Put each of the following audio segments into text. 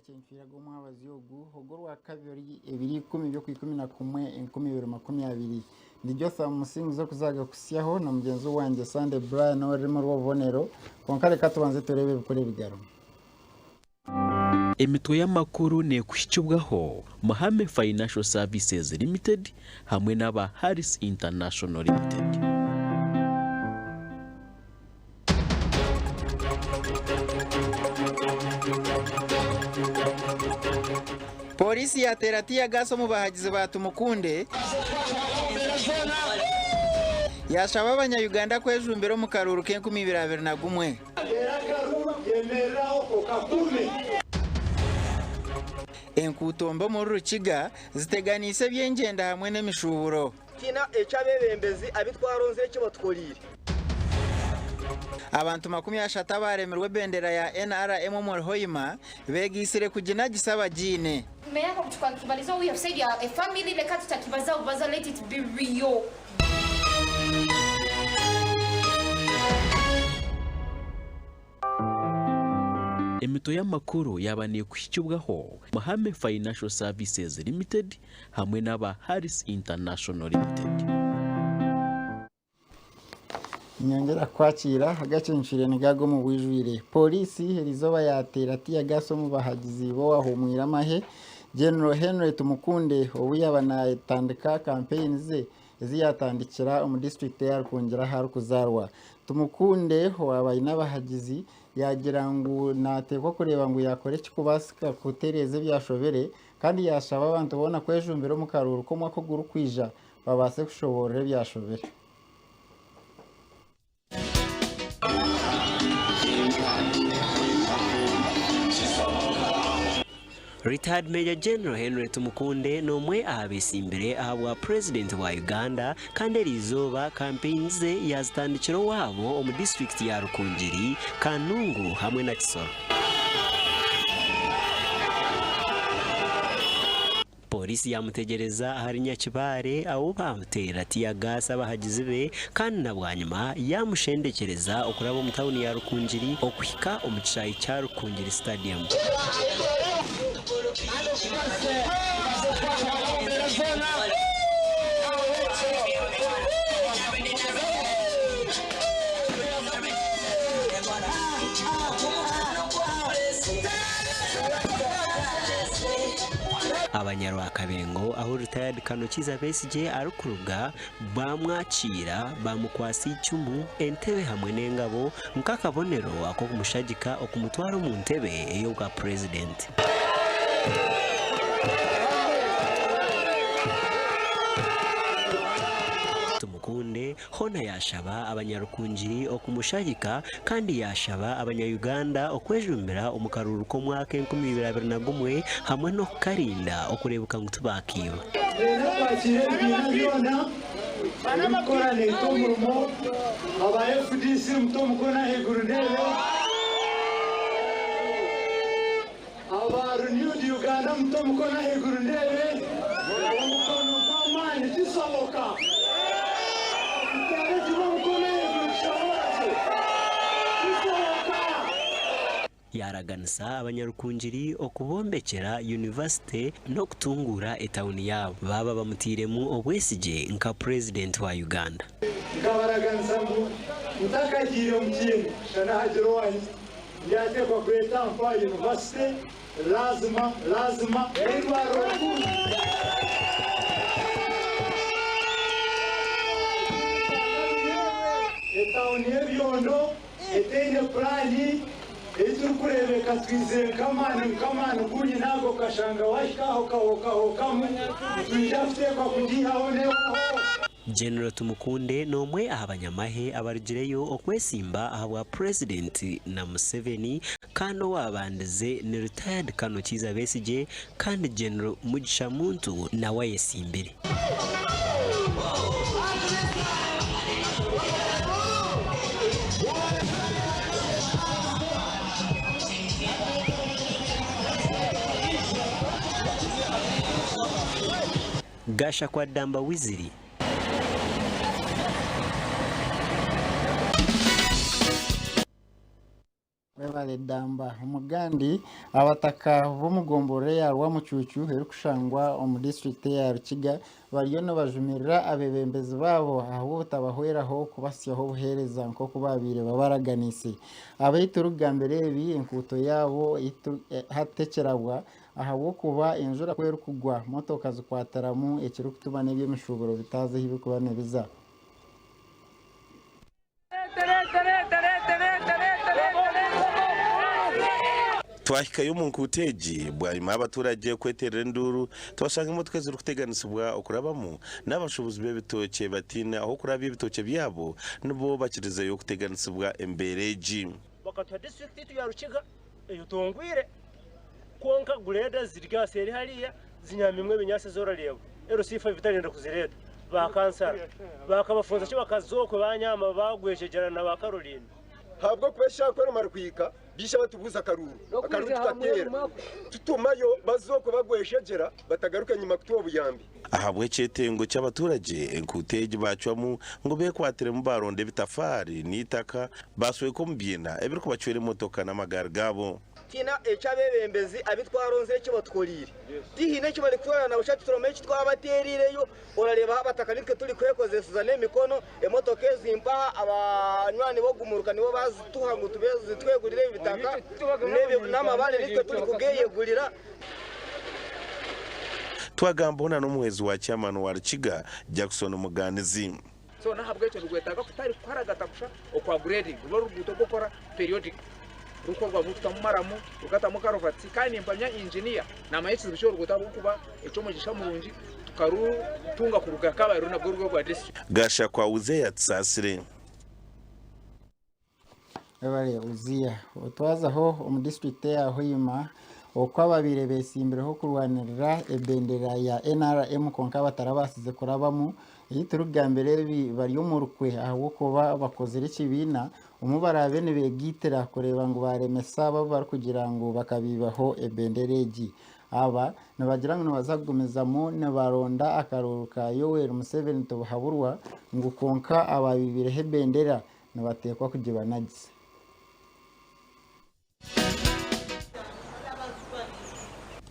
agacenfira go mwabazi yogu hogorwa kabiri 210 byo kwikumi na kumwe 2020 niryo sa musingi zo kuzaga kusyaho na mugenzi wanjye Sande Brian orimo rwobonero konkare katubanze turebe bikore bigaro. Emitwe y'amakuru ne kushyubwaho Mahame Financial Services Limited hamwe n'aba Harris International Limited. Polisi yateratiye gaso mu bahagize batumukunde yashaba abanya-Uganda kwejumbero mu karuru ke 2021 enkutombo mu rukiga ziteganise byengenda hamwe n'emishuburo kina ecyabebembezi abitwaronze cyo batworire abantu 30 baremerwe bendera ya NRM mu Hoima begisire kugina gisaba jine meya kuchukua kibalizo we have said ya a family le kati takibaza ubaza let it be real. Emito y'amakuru yabaniye kushyubwaho Mahame Financial Services Limited hamwe n'aba Harris International Limited. Nyongera kwakira agacenshire nigago mu bwijwire polisi herizoba yateratiye gaso mu bahagizi bo ahumwira mahe General Henry Tumukunde obuyabana itandika campaign ze ziyatandikira mu district ya kongera haru kuzarwa Tumukunde wabaye n'abahagizi yagira ngo natekwa kureba ngo yakore kikubasika kutereze byashobere kandi yashaba abantu bona kwejumbero mu karuru ko mwako guru kwija babase kushobora byashobere. Retired Major General Henry Tumukunde nomwe abisi imbere ahabwa President wa Uganda kandi rizoba campaigns ze yazitandikiro wabo mu district ya Rukungiri, Kanungu hamwe na Kisoro. Polisi yamutegereza ahari Nyakibare aho bamutera tiyagasa bahagize be kandi nabwanyuma yamushendekereza okurabo mu town ya Rukungiri okwika omukicayi cya Rukungiri Stadium. Abanyarwa Kabengo aho retired Kanokiza Besigye arukuruga bamwakira bamukwasi icyumu entebe hamwe n'engabo nkakabonero ako kumushagika okumutwara mu ntebe yo bwa president. Tumukunde hona yashaba abanyarukungiri okumushagika kandi yashaba abanya-Uganda okwejumbira omukaruru ko mwaka 2021 hamwe no karinda okurebuka ngutubakiba. Anakorane tomurumo aba FDC mutomukona hegurundebe aba renewed Uganda mutomukona hegurundebe mukono pamani tisoboka yaraganisa abanyarukungiri okubombekera university no kutungura etawuni yabo baba bamutiremu obwesije nka president wa Uganda. Ngabaraganisa mutakagire mukindi shana hajiro wani yate kwa kweta mpa university lazima endwaro etawuni y'ebyondo etende plani etukurebeka twizeye kamana kunyi nago kashanga washikaho kahokamu tujaftekwa kugihaho neho. General Tumukunde nomwe abanyamahe abarugireyo okwesimba ahabwa president na Museveni kando wabandize ne retired Kanokiza Besigye kandi General Mugisha Muntu nawe yesimbire. Gasha kwa Damba Wiziri. General Damba umugandi abataka b'umugombore ya Rwamucucu heri kushangwa mu district ya Rukiga bariyo no bajumirira abebembezi babo aho butabahweraho kubasyaho buhereza nko kubabire babaraganise abayiturugambere bi inkuto yabo hatekerabwa aho kuba injura kwera kugwa motoka zikwataramu ekiri kutubana by'imishuburo bitaze hibikubane biza twahikayo mu nkuteji bwanyuma abaturage kweterera induru twashanga imodoka ziri kuteganisibwa okurabamo n'abashobozi b'ebitoke batina aho kuraba ibitoke byabo nibo bakirizayo kuteganisibwa embereji bakatwa district ya Rukiga yutongwire konka grade zirga seri hariya zinyamimwe binyase zorareba RC5 bitarenda kuzireta bakansara bakabafunza cyo bakazokwe banyama bagweshejera na bakarolinda habwo kwesha kwera markwika bisha batubuza akaruru tukatera tutumayo bazoko bagweshejera batagaruka nyuma kutuwa buyambi ahabwe cetengo cy'abaturage enkuteji bacwamu ngo be kwatere mu baronde bitafari nitaka baswe ko mbyina ebiriko bacwere motoka n'amagare gabo tina ecyabebembezi abitwaronze cyo batworire dihine cyo bari kutwarana bashati turome cyo twabaterireyo urareba abatakanitwe turi kwekozeseza n'emikono emotoke zimpa abanywani bo gumuruka nibo bazituha ngo tubeze twegurire bitaka nebe n'amabane nitwe turi kugeyegurira twagambona n'umuhezi wa chairman wa Rukiga Jackson Muganizi so nahabwe cyo rugwetanga kutari kwaragata kusha okwa grading rubo rubuto gukora periodic rukorwa vuta mumaramu rukata mukarovati kandi mpanya engineer na mayitsi bisho rugutabo kuba eco mugisha murungi tukarutunga kuruga kaba runa bwo rwa district gasha kwa uzeya tsasire abare uzia otwazaho mu district ya Hoima okwababire besimbireho kurwanirira ebendera ya NRM konka batarabasize kurabamo yiturugambere bari umurukwe aho kuba bakozere kibina umubara bene begitera kureba ngo baremesa baba kugira ngo bakabibaho ebendereji aba nabagira ngo bazagumezamo nabaronda akaruruka Yoweri Museveni to haburwa ngo konka ababibire hebendera nabatekwa kugibanagize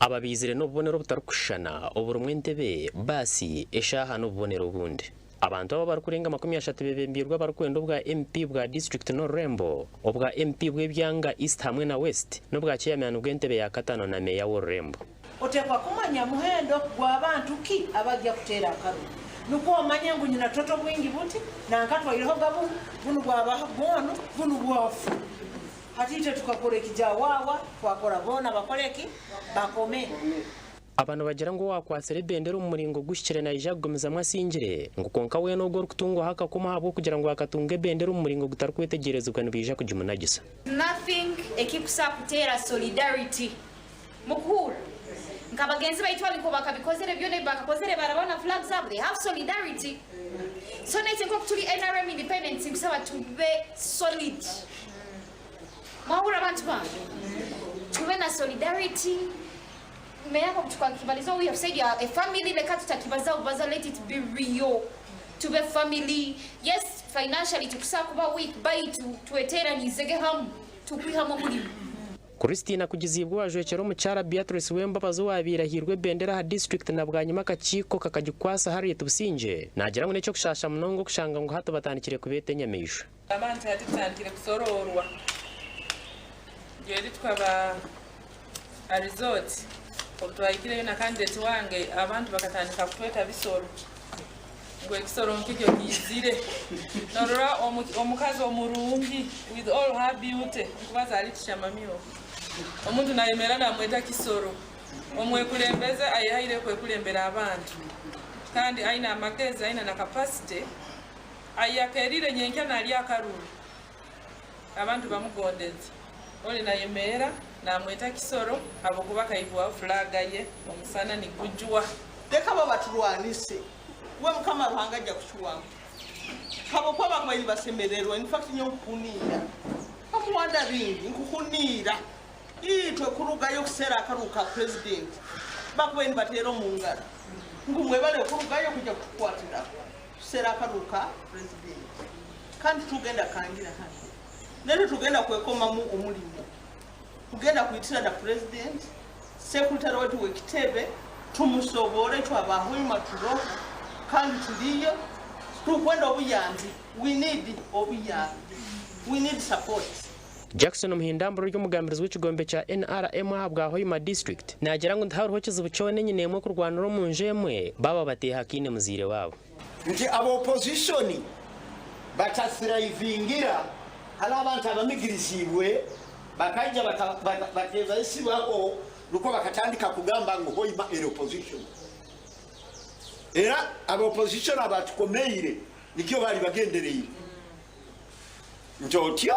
ababizire n'ububonero butarukushana uburumwe ndebe basi eshaha n'ububonero bundi abantu abo barukurenga 30 bebembirwa barukwenda bwa MP bwa district no Rembo obwa MP bw'ebyanga East hamwe na West n'ubwa chairman bw'entebe ya katano na meya wo Rembo otekwa kumanya muhendo gwa abantu ki abajja kutera akaru nuko omanya ngo nyina toto bwingi buti nankatwa iliho gabu bunu gwa bono bunu gwafu hatite tukakore kijawawa twakora bona bakoleki bakome abantu bagira ngo wakwasere bendera umuringo gushikire na ijagomeza mwasingire ngo konka we no gor kutungo haka kuma habo kugira ngo akatunge bendera umuringo gutarukwetegerezwa nibija kujimunagisa nothing ekikusa kutera solidarity mukuru nkabagenzi baitwa biko bakabikozere byone bakakozere barabona flags up they have solidarity so nete ngo tuli NRM independence kusaba tube solid mahura abantu ba tube na solidarity Meya tukakibaliza we have said you are a family like tutakibaza let it be real to be family yes financially tukusakuba week by tuetera nizege ham tukwihamo muri Christina kugizibwa wajwekero mu cyara Beatrice Wemba bazowabira hirwe bendera ha district na bwanyuma kaciko kakagikwasa hari tubusinje nagira ngo necyo kushasha munongo kushanga ngo hato batanikire kubete nyameisho abantu yatitandikire kusororwa yeri twaba a resort Obutwayikire na candidate wange abantu bakatandika kutweta bisoro ngo ekisoro nk'icyo kizire narora omukazi omurungi with all her beauty kubaza ali kishamamiyo omuntu nayemera namweta kisoro omwekulembeze ayihayire kwekulembera abantu kandi aina amagezi aina na capacity ayakerire nyenkya nali akaruru abantu bamugondeze oli nayemera namweta kisoro abo kuba kayibwa flag ye omusana ni kujwa teka baba turwanise we mukama ruhanga ajja kuchuwanga kabo kwa bakwayi basemererwa in fact nyo kunira akuwanda ringi nkukunira itwe kurugayo kusera akaruka president bakweni batero mungara ngumwe bale kurugayo kujja kukwatira kusera akaruka president kandi tugenda kangira hano nero tugenda kwekoma mu umulimo kugenda kuyitira na president secretary wetu wekitebe tumusobole twabahoima turoho kandi tuliyo tukwenda obuyambi. We need obuyambi, we need support. Jackson Muhindamburo ry'umugambirizi w'ikigombe cha NRM ahabwa Hoima district nagira ngo ndaharuho kizibucone nyine mwe kurwanira mu njemwe baba bateye hakine muzire wabo nti abo opposition batasirivingira hala abantu abamigirizibwe bakajja bakeza isibako luko bakatandika kugamba ngo Hoima ero opposition era abo opposition abatukomeire nikyo bali bagendereye njotyo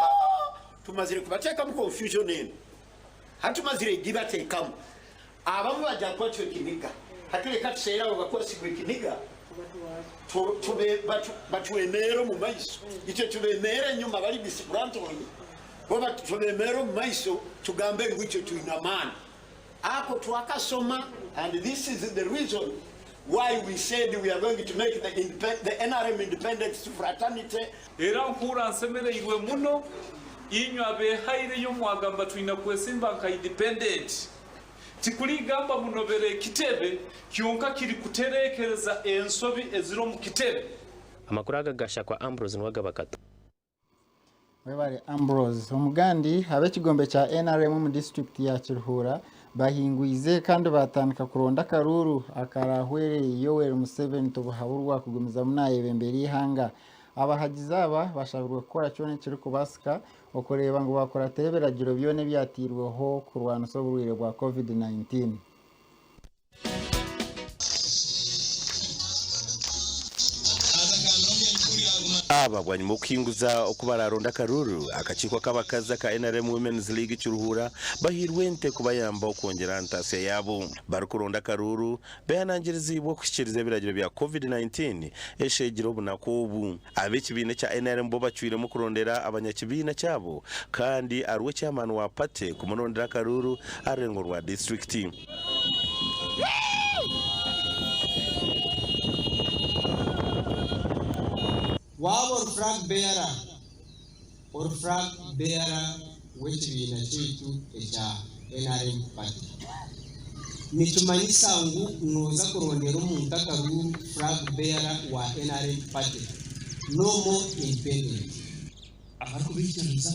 tumazire kubateka mu confusion eno hatumazire gibatekamu abamu bajja kwatwe kiniga hatuleka tuseera bakosigwe kiniga tube batuemero mu maiso ite tubemere nyuma bali bisbrantoni boba tubemero mu maiso tugambe ngwicho tuinamana ako twakasoma, and this is the reason why we said we are going to make the NRM independent fraternity. Era nkura nsemere iwe muno inywa be haire yo mwagamba twina kwesimba nka independent tikuli gamba munobere kitebe kyonka kiri kuterekereza ensobi eziro mu kitebe. Amakuru agagasha kwa Ambrose Nwagabakato. Webare Ambrose umugandi habe kigombe cha NRM mu district ya Kiruhura bahingwize kandi batandika kuronda karuru akarahwere Yoweri Museveni tubuhaburwa kugumiza munayebembere ihanga abahagizaba bashabirwa gukora cyone kiri kubasika okoreba ngo bakora tereberagiro byone byatirweho kurwana soburwire bwa COVID-19. Abagwanyi mu kwinguza okubararonda karuru akachikwa kabakaza ka NRM Women's League Kiruhura bahirwente kubayamba okongera ntase yabo barukuronda karuru beyanangirizibwo kushikiriza biragiro bya COVID-19 eshegiro bunakobu abekibine cha NRM bo bacwire mu kurondera abanyakibina cyabo kandi arwe chairman wa pate kumunondera karuru arengorwa district. Wabo flag bearer wechibina chetu echa NRM party nitumanyisa ngu noza kurondera omuntu akaruru flag bearer wa NRM party no more independent abarikubikiriza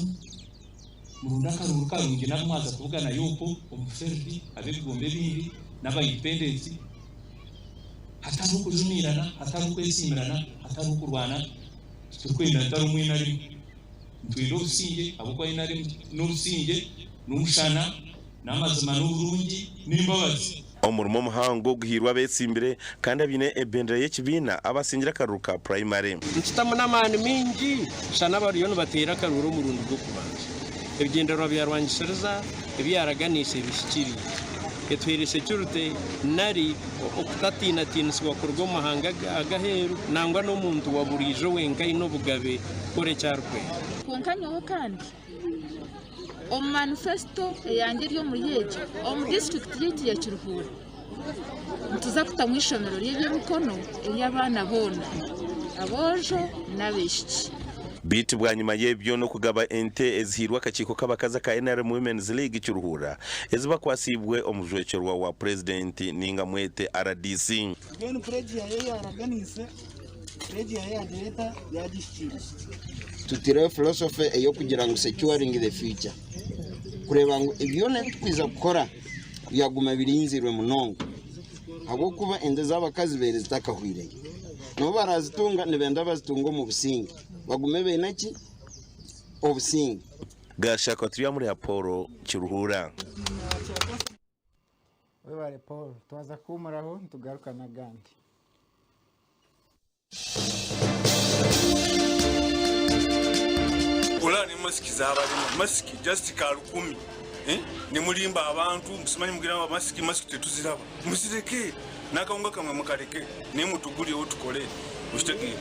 murunda akaruru karungi namwaza kuvugana yuko omuferdi abegombe bindi n'aba independent hatari ukujumirana hatari ukwesimirana hatari ukurwana tukwenda atari umwina rimwe ntwiro usinge abukwa inari n'urusinge n'umushana n'amazima n'uburungi n'imbabazi omurimo muhango guhirwa betsimbire kandi abine ebendera y'ekibina abasingira karuka primary ntitamu n'amani mingi shana bariyo batera karuru mu rundu rwo kubanza ebigendero byarwangishiriza ebyaraganisha bishikiri etwerese cyurute nari okutatina tinswa kurgo mahanga agaheru nangwa no muntu waburijo wenga ino bugabe kore cyarwe konkanyo kandi o manifesto yanjye ryo muyeje o mu district yiti ya Kiruhura tuza kutamwishomero rye mukono y'abana bona abojo nabeshiki biti bwa nyuma y'ebyo no kugaba ente ezihirwa kachiko kabakaza ka NRM Women's League Kiruhura eziba kwasibwe omujwecherwa wa president ninga mwete RDC genu president yayo araganise president ya direta ya district tutire philosophy eyo kugira ngo securing the future kureba ngo ibyone twiza gukora yaguma birinzirwe munongo abo kuba ende z'abakazi bere zitakahwireye no barazitunga nebenda bazitungo mu busingi bagume benaki obusingi gashaka turiya muri Apollo Kiruhura. Webare Paul twaza kumuraho tugarukana gandi Olani masiki zabali masiki just kalukumi ne mulimba abantu musimanyi mugira masiki tetuziraba musireke nakaunga kamwe mukaleke ne mutuguli otukole Mustaki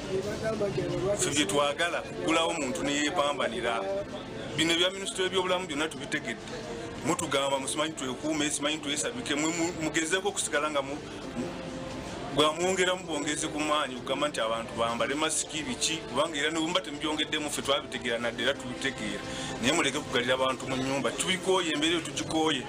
fibye twagala kulawo omuntu ne yepambanira bino bya ministry by'obulamu byonna tubitegedde mutugamba musimanyi twekuume simanyi twesabike mugezeko kusigala nga bwamwongera mubongeze ku maanyi kugamba nti abantu bambale masiki biki kubanga era nibumba temubyongeddemu ffe twabitegeera nadde era tubitegeera naye muleke kugalira abantu mu nnyumba tubikooye embeera eyo tugikooye.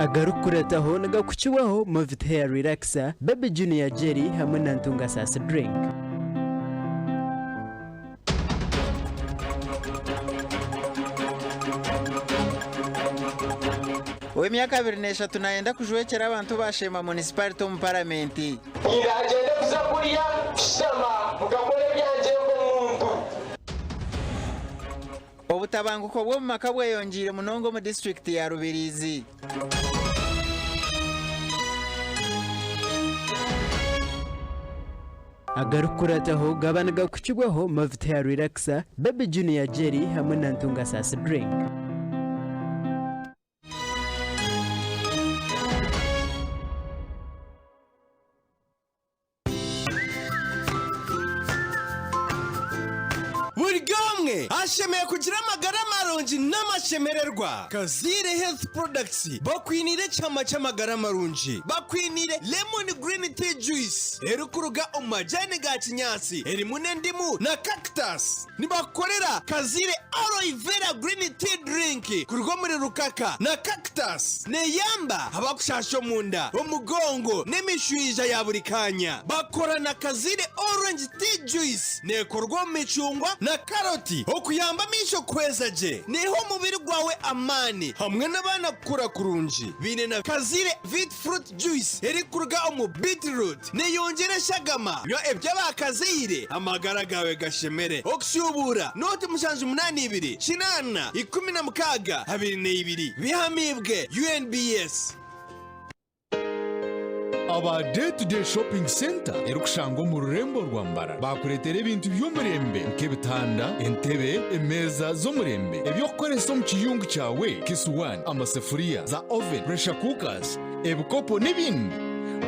agarukurataho nagakukiwaho Movit Hair Relaxer, Baby Junior Jelly hamwe na Ntunga Sasa Drink. W'emyaka 23 naenda kujwekera abantu bashema municipality mu parliament. Iragende kuzakuria shama mugakore byanje ngo muntu. Obutabanguko bwo mu maka bweyongire munongo mu district ya Rubirizi. agarukurataho gabanaga kukigwaho Movit Hair Relaxer, Baby Junior Jelly hamwe na Ntunga Sasa Drink. Burgamwe ashemeye kugira amagara marungi n'amashemererwa. Kazire Health Products bakwinire cyama cy'amagara marungi, bakwinire lemon green tea juice erukuruga umajane ga kinyasi erimu n'endimu na cactus. Nibakorera Kazire aloe vera green tea drink kurwa muri rukaka na cactus ne yamba abakushasho munda umugongo n'imishwija ya buri kanya. Bakora na Kazire orange tea juice ne korwa micungwa na karoti okuyamba misho kwezaje neho mubiri gwawe amani hamwe n'abana kura kurunji. Bine na Kazire Vit Fruit Juice eri kuruga omu beetroot ne yongera shagama yo ebya bakazire amagara gawe gashemere okshubura noti mushanju 82 kinana 16 22 bihamibwe UNBS. aba day to day shopping center erukushanga mu rurembo rwa Mbara bakuretera ibintu by'umurembe nk'ibitanda, entebe, emeza zo murembe, ebyo kukoresa mu kiyungu cyawe kisuwani, amasefuriya za oven, pressure cookers, ebikopo n'ibindi.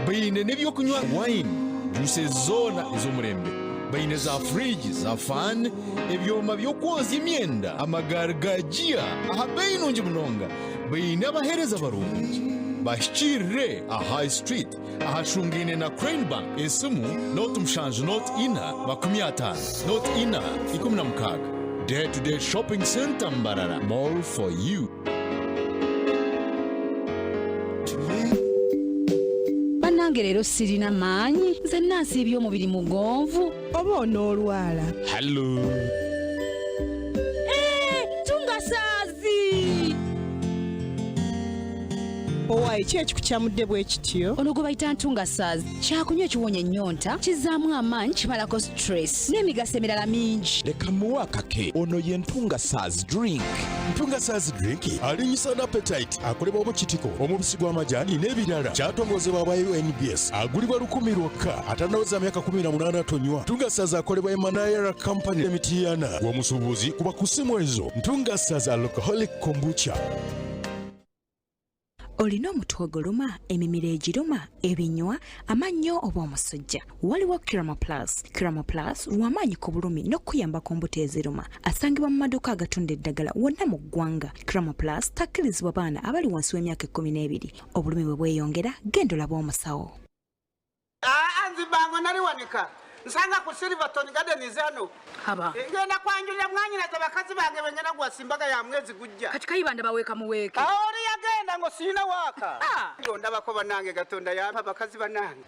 Bayine n'ibyo kunywa wine, juice zona izo murembe, bayine za fridge, za fan, ebyoma byo kwoza imyenda, amagargajiya aha bayinungi munonga. Bayine abahereza barungi bashikire a high street ahashungine na Crane Bank esimu not mshanje not ina 50 not ina 16. Day to day shopping center Mbarara, more for you. Banange rero sirina manyi nze nansi eby'omubiri mugonvu oba onoolwala. Hello Tungasaazi owaye ki ekikukyamudde bwe kityo? ono gwe bayita ntungasaazi kyakunywa ekiwonya ennyonta kizaamu amaanyi kimalako stress n'emigaso emirala mingi. leka muwa kake ono ye ntungasaazi drink. ntungasaazi drink alinyisa na appetite, akolebwa mu kitiko, omubisi gw'amajani n'ebirala. Kyatongozebwa aba UNBS, agulibwa 10 lwokka, atanaweza myaka 18 tonywa. ntungasaazi akolebwa Emanayera Company Limited, w'omusuubuzi kuba ku simu ezo. ntungasaazi alcoholic kombucha. Olina omutwe oguluma, emimiro egiruma, ebinywa, amannyo oba omusujja. Waliwo Kiramo Plus. Kiramo Plus lw'amaanyi ku bulumi n'okuyambako embuto eziruma. Asangibwa mu maduuka agatunda eddagala wonna mu ggwanga. Kiramo Plus takkirizibwa baana abali wansi w'emyaka 12. Obulumi bwe bweyongera, genda olabe omusawo. Nzibango nali wanika nsanga ku Silverton Gardens ano haba ngenda kwanjulira mwanyiraza bakazi bange bengena gwa simbaga ya mwezi gujja kati kayibanda baweka muweke oli yagenda ngo sina waka ngo ndabako banange gatonda yampa bakazi banange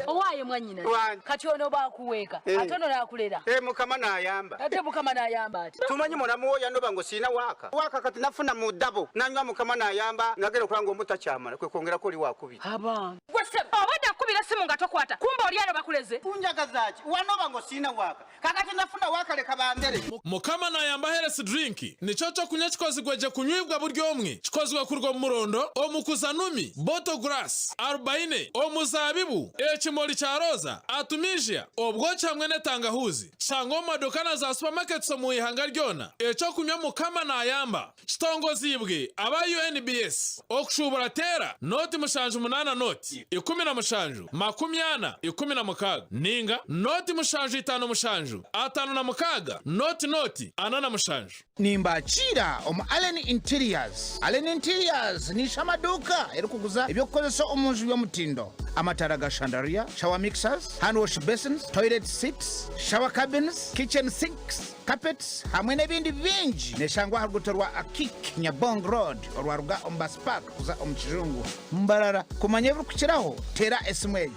owaye mwanyina kati ono bakuweka atono nakulera mukama nayamba ate mukama nayamba ati tumanyi mulamu oya ndoba ngo sina waka kati nafuna mu dabo nanywa mukama nayamba ngagera kwangu omutakyamala kwe kongera ko oli wakubira aba gwese obada kubira simu nga tokwata kumba oli ano bakuleze kunjagazaaki wanoba ngo sina waka kakati nafuna waka leka bambere mukama nayamba Health Drink nico cyo kunywa kikozigweje kunywibwa buryo omwe kikozwe kurwa mu murondo omukuzanumi boto grass 40 omuzabibu ekimoli cha roza atumijia obwocha hamwe ne tangahuzi cyangwa madukana za supermarkets mu ihanga ryona eco kunywa mukama nayamba kitongozibwe aba UNBS okushubura tera noti mushanju 8 noti 10 mushanju 40 16 ninga noti mushanju 5 mushanju 5 na mukaga noti 4 mushanju nimbakira Allen Interiors. Allen Interiors ni shamaduka erukuguza ebyokukozesa omunju by'omutindo, amatara ga chandelier, shower mixers, hand wash basins, toilet seats, shower cabins, kitchen sinks, carpets hamwe n'ebindi bingi. Neshangwa harugutorwa Akik Nyabong Road orwaruga Ombas Park kuza omukirungu mbarara. Kumanya ebirukukiraho tera esimwe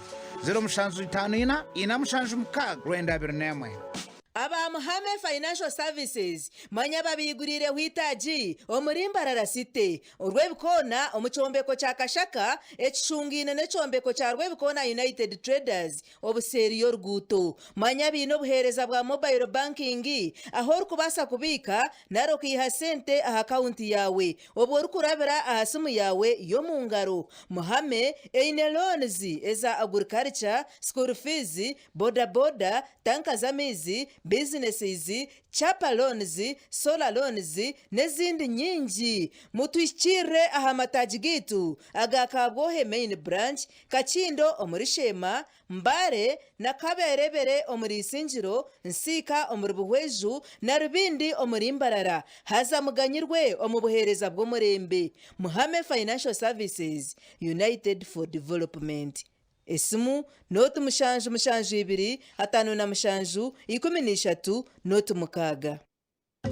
0754 476 24. Aba Muhame Financial Services manya babigurire hwitaji omurimbarara site urwebikona omuchombeko cha Kashaka ekishungine nechombeko cha rwebikona United Traders obuseriyo rguto manya bino buhereza bwa mobile banking aho rukubasa kubika naro kiha sente aha account yawe obwo rukurabira aha simu yawe yo mungaro. Muhame eine loans eza agriculture, school fees, boda tanka za mizi, businesses, chapa loans, solar loans nezindi nyingi. Mutwishire aha mataji gitu agakabwohe main branch Kachindo omurishema Mbare na Kaberebere omurisinjiro Nsika omuribuhweju na Rubindi omurimbarara haza muganyirwe omubuhereza bw'omurembe. Muhame Financial Services, United for Development. Esimu notu mushanju 2 5 13 notu mukaga.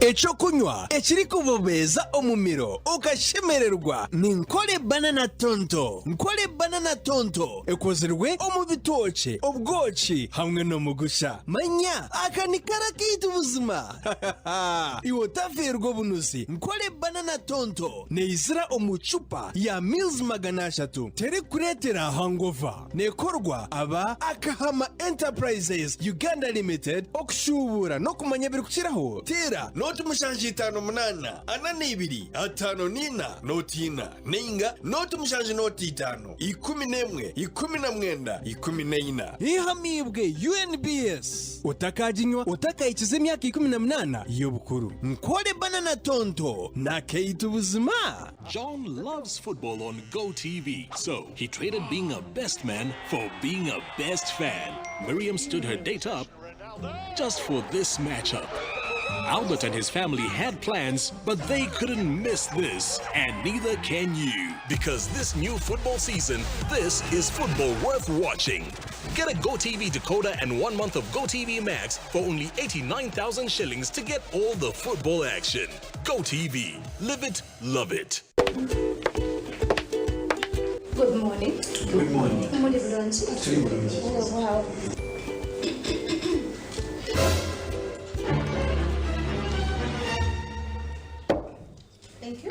Echo kunywa ekiri kubobeza omumiro okashemererwa ni Nkole banana tonto. Nkole banana tonto ekozerwe omubitoche obwochi hamwe no mugusha manya akanikara kitu buzima. Iwo tafergo bunusi. Nkole banana tonto neizira omuchupa ya mils 300 tere kuretera hangover nekorwa aba Akahama Enterprises Uganda Limited okushubura no kumanya birukiraho tera noti mushanji 58 2 5 notina ninga noti mushanji noti 5 11 19 14 ihamibwe UNBS utakajinywa utakayikiza imyaka 18 y'obukuru. Nkole banana tonto na keitu buzima. John loves football on GoTV, so he traded being a best man for being a best fan. Miriam stood her date up just for this matchup. Albert and his family had plans, but they couldn't miss this, and neither can you. Because this new football season, this is football worth watching. Get a GoTV decoder and 1 month of GoTV Max for only 89,000 shillings to get all the football action. GoTV. Live it, love it. Good morning. Good morning. Oh, wow. Thank you.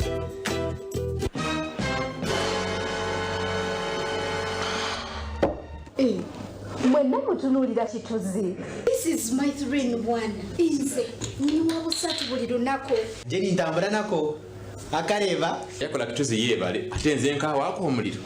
Mwena mutunulira kituzi. This is my train one. Inze niwa busatu buli lunako. Jeni ntambula nako akareba yakola kituzi yebale atenze nkaho wako omuliro.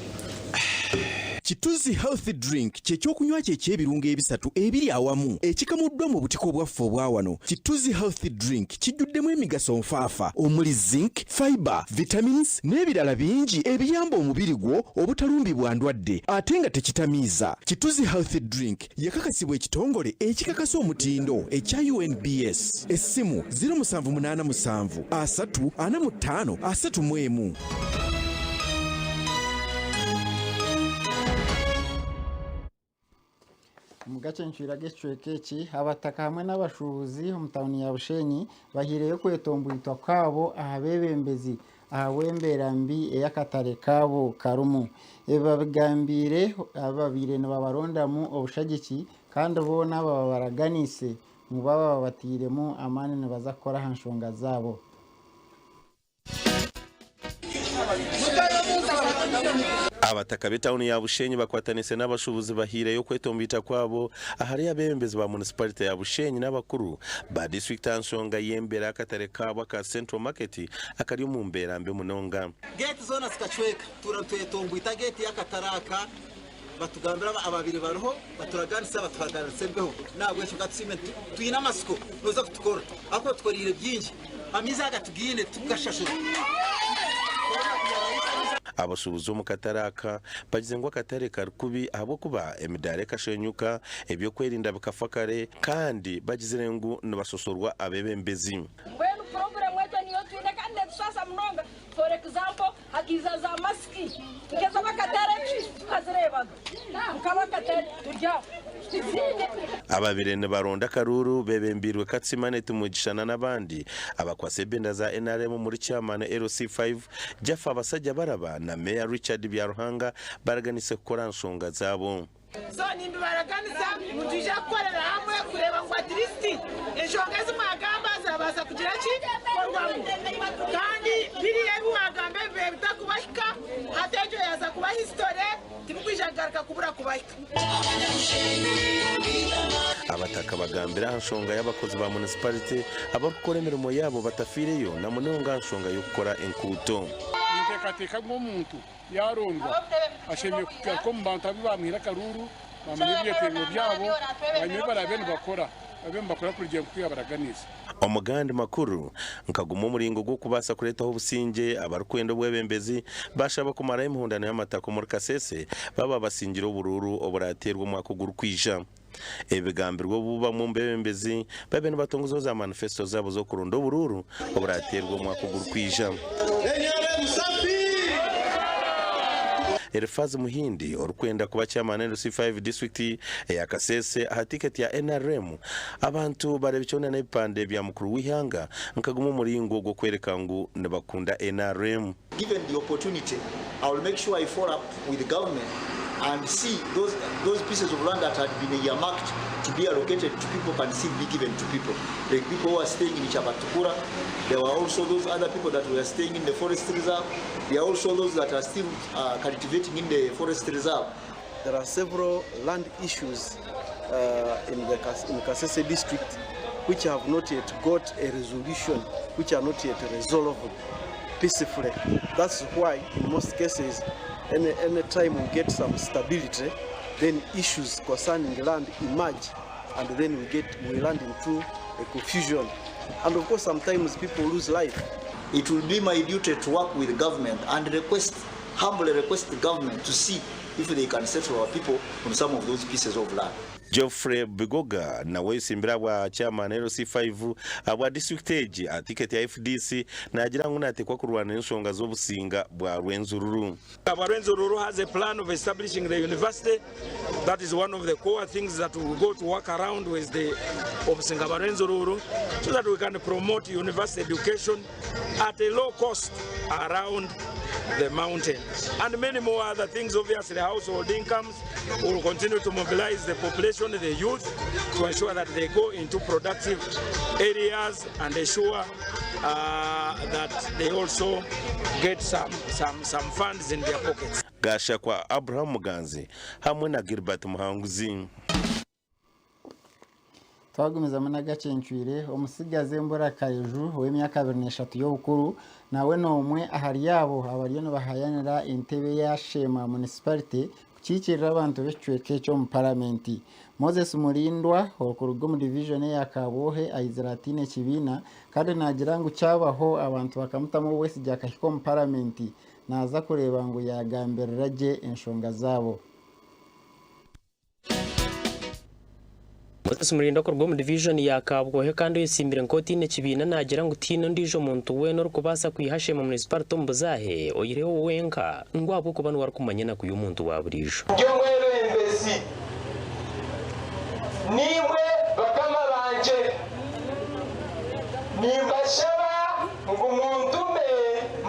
Kituzi healthy drink kyekyokunywa ky'ebirungo ebisatu ebiri awamu ekikamuddwa mu butiko bwaffe obwa wano. Kituzi healthy drink kijjuddemu emigaso nfaafa omuli zinc, fiber, vitamins n'ebirala bingi ebiyamba omubiri gwo obutalumbibwa ndwadde ate nga tekitamiiza. Kituzi healthy drink yakakasibwa ekitongole ekikakasa omutindo ekya UNBS. Essimu 0787 345 31. Mugace nshira gecwekeki abataka hamwe n'abashubuzi mu tawuni ya Bushenyi bahireye kwetombwitwa kwabo ahabebembezi ahawembera mbi eyakatare kabo karumu ebabigambire ababire n'abarondamu obushagiki kandi bo naba baraganise mu baba batiremo amani n'abazakora hanshonga zabo. Abataka b'etawuni ya Bushenyi bakwatanise n'abashubuzi bahire yo kwetombita kwabo ahari abembezi ba municipality ya Bushenyi n'abakuru ba district Ansonga yembera akatare kabo ka Central Market akari mu mbera mbe munonga. Gate zona zikachweka turatombwita gate yakataraka batugambira ababiri baroho baturaganisa baturaganisa mbeho nabwo cyo gatsime tuyina amasiko noza kutukora ako tukorire byinshi amiza agatugine tugashashura. Abashubuzi mu kataraka bagize ngo akatare karukubi abo kuba emidare kashenyuka ebyo kwerinda bikafakare kandi bagize ngo nibasosorwa abebembezi. When program munonga for example hagiza za maski ngeza bakatera tukazirebaga mukabakatera turya ababirene baronda karuru bebembirwe Katsimane Tumugishana n'abandi abakwase benda za NRM muri chairman LC5 Jaffa Basajja Baraba na Mayor Richard Byaruhanga baraganise gukora nsonga zabo. So nimbi baraganisa mutuje korera hamwe kureba ngo at least eshonga zimagamba zabaza kugira ki korwamo kandi biriye biwagambe bitakubashika hatejo yaza kuba history timukwijagaruka kubura kubashika. Abataka bagambira nsonga y'abakozi ba municipality abakora imirimo yabo batafireyo na munonga nsonga yo gukora enkuto. Katika nk'umuntu yarondwa ashemye ko mu bantu bamwira karuru bamenye ibyetengo byabo banywe barabene bakora kuri gihe kwiyabaraganiza omugandi makuru nkaguma umuringo gwo kubasa kuretaho ubusinge abarukwendo bwebembezi bashaba kumara imihundano y'amatako muri Kasese baba basingiro ubururu oburaterwa mwako gurukwija ebigambirwa buba mu mbembezi babene batongozo za manifesto zabo zo kurundo ubururu oburaterwa mwako gurukwija. Elifazi Muhindi orukwenda kuba chairman LC5 district ya Kasese aha ticket ya NRM abantu barebichona n'ipande bya mukuru w'ihanga nkaguma umuringo gwo kwereka ngo nabakunda NRM. Given the opportunity, I will make sure I follow up with the government and see those pieces of land that had been earmarked to be allocated to people can still be given to people. Like people who are staying in Chabatukura, there were also those other people that were staying in the forest reserve. There are also those that are still cultivating in the forest reserve. There are several land issues in Kasese district which have not yet got a resolution, which are not yet resolved peacefully. That's why in most cases, any time we get some stability, then issues concerning land emerge, and then we land into a confusion. And of course, sometimes people lose life. It will be my duty to work with the government and humbly request the government to see if they can settle our people on some of those pieces of land. Geoffrey Bigoga na wesimbira wa chairman LC5 abwa district age a ticket ya FDC na agira ngo natekwa kurwana nsonga zo businga bwa Rwenzururu. Rwenzururu has a plan of establishing the university. That is one of the core things that we will go to work around with the Obusinga Rwenzururu so that we can promote university education at a low cost around the mountain, and many more other things. Obviously, household incomes will continue to mobilize the population, the youth, to ensure that they go into productive areas and ensure that they also get some funds in their pockets. Gasha kwa Abraham Muganzi hamwe na Gilbert Muhanguzi. Twagumiza mana gacencwire omusigaze mbora kayeju w'emyaka 23 y'obukuru nawe nomwe ahari yabo abariyeno bahayanira entebe ya Shema municipality kukikirira abantu b'ecweke cyo mu parliament. Moses Murindwa okurugo mu division ya Kabohe Aizaratine Kibina kandi nagira ngo cyabaho abantu bakamutamo wese jakahiko mu parliament naza kureba ngo yagambirira je enshonga zabo. Moses Murindo ko mu division ya Kabwohe kandi yisimbira nkotine Kibina nagira ngo tino ndijo muntu we no rukubasa kwihashe mu municipality mbuzahe oyireho wenka ngwabo ko banu warukumanya na kuyu muntu waburijo nge mwere mbesi nimwe bakama banje nimbashaba ngo umuntu me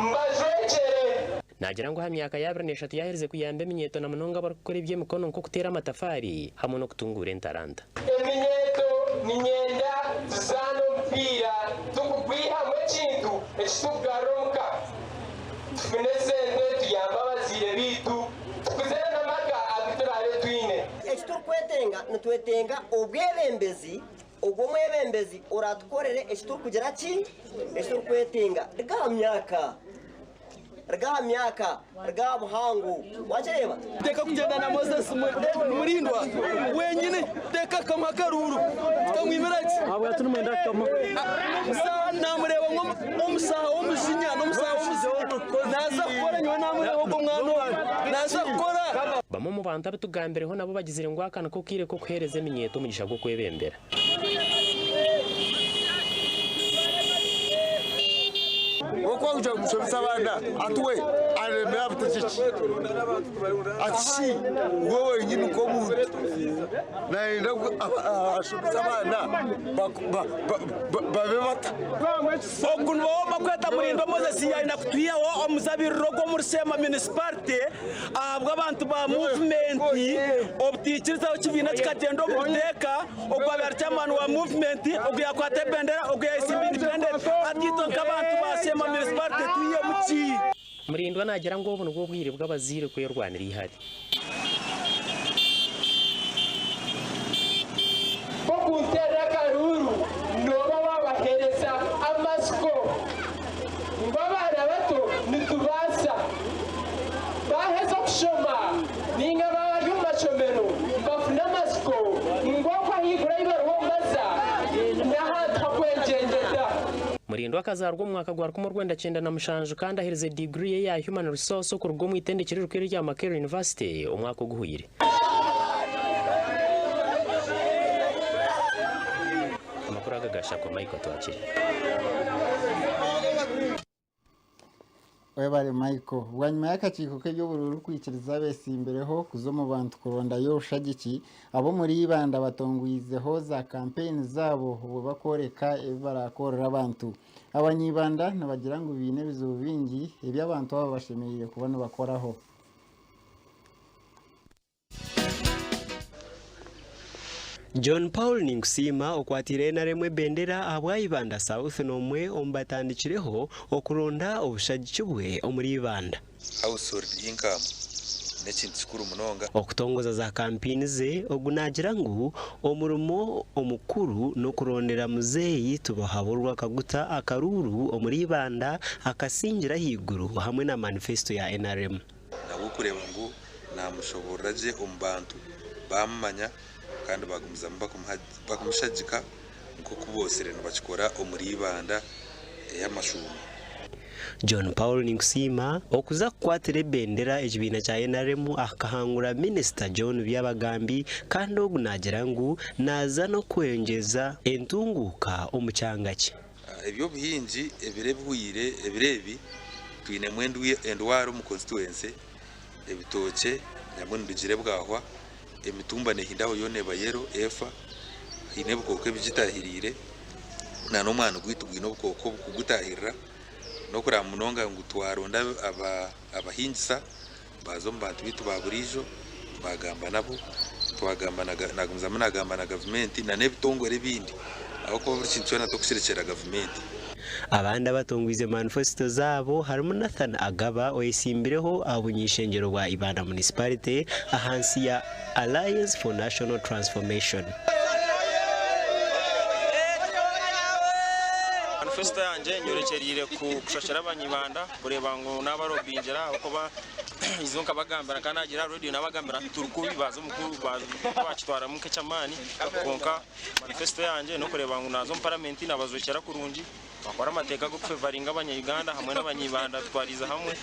mbajwekere nagira ngo hamyaka ya 23 yaherize kuyambe minyeto na munonga barukora ibye mukono nko kutera amatafari hamwe no kutungura entaranda eminyeto ninyenda zano mpira tukugwiha mu kintu ekitugaronka tunesende tuyamba bazire bitu tukuzena maka abiturare twine ekiturukwetenga nitwetenga obwebembezi ubwo mwebembezi uratukorere ekiturukugera ki ekiturukwetenga rga myaka rga buhangu wachereba teka kugenda na Moses Murindwa wenyine teka kama karuru tukamwimeraki abo yatunumenda kama musa namureba ngo musaha wo musinya no musaha wo musinya naza gukora nyo namureba ngo mwana naza gukora bamwe mu bantu abatugambireho nabo bagizire ngo akana ko kire ko kwereze minyeto mugisha go kwebembera okwa kuja kumusomesa abana atuwe aremera butekiki ati wowe nyine uko muntu naenda ashomesa abana babe bata okunwa makweta murindo Moses yaina kutwiyaho omuzabiriro gwo muri Sema municipality ahabwa abantu ba movement obutiikirizaho kibina kikagenda omuteka ogwabera chairman wa movement ogyakwata bendera ogyayisimba independent atito nk'abantu ba Sema municipality twiye muki murindwa nagira ngo ubu nubwo bwire bw'abazire ko yorwanira ihari bokuntera karuru noba wabahereza amasiko ngo abana bato nitubasa baheza kushoma ninga bari mu mashomero bafuna amasiko ngo kwahigura ibaruwa mbaza n'ahandi hakwengendera murindwa akazarwa umwaka gwa 1997 kandi ahereze degree ye ya human resource ku rwo mu itendekero rya Makerere University umwaka uguhuyire amakuru agagasha kwa Michael twakiri webare Michael bwanyuma y'akaciko k'eby'ubururu kwikiriza bese imbereho kuzo mu bantu kuronda yoshagiki abo muri ibanda batongwizeho za campaign zabo ubu bakoreka barakorera abantu abanyibanda nabagira ngo bine bizubingi eby'abantu baba bashemereye kubona bakoraho John Paul Ninkusima okwatire na remwe bendera abwayibanda South nomwe ombatandikireho okuronda obushagiki bwe omuri ibanda household income n'ekintu kikuru munonga okutongoza za kampini ze ogunagira ngu omurumo omukuru n'okurondera muzeyi tubahaburwa kaguta akaruru omuri ibanda akasingira higuru hamwe na manifesto ya NRM nabo kureba ngo namushobora je ombantu bamanya kandi bagumuza bakumushagika nko kubosere nabakikora omuri ibanda y'amashuri John Paul Ninkusima okuza kwatire bendera ekibina kya NRM akahangura Minister John Byabagambi kandi ogunagira ngu naza no kwengeza entunguka omucyangaki ebyo buhinji ebirebwire ebirebi twine mwendu endwaro mu constituency ebitoke nyamwe ndugire bwahwa emitumba nehindaho yone bayero efa ine bukoko bijitahirire na no mwana gwitu gwino bukoko kugutahirira no kura munonga ngutwaronda abahinjisa bazo mbantu bitu baburijo bagamba nabo twagamba nagumza munagamba na government na nebitongore bindi aho ko buri kintu cyona tokushirekera government abandi abatongwize manifesto zabo harimo Nathan Agaba oyisimbireho abunyishengero bwa Ibanda Municipality ahansi ya Alliance for National Transformation manifesto yanje nyorekerire kushashara abanyibanda kureba ngo n'abarobinjera uko ba izonka bagambara kandi agira radio nabagambara turukubibaza umukuru bacitwara muke cyamani konka manifesto yanje no kureba ngo nazo parliament nabazokera kurunji bakora amateka go favoringa abanyayuganda hamwe n'abanyibanda twariza hamwe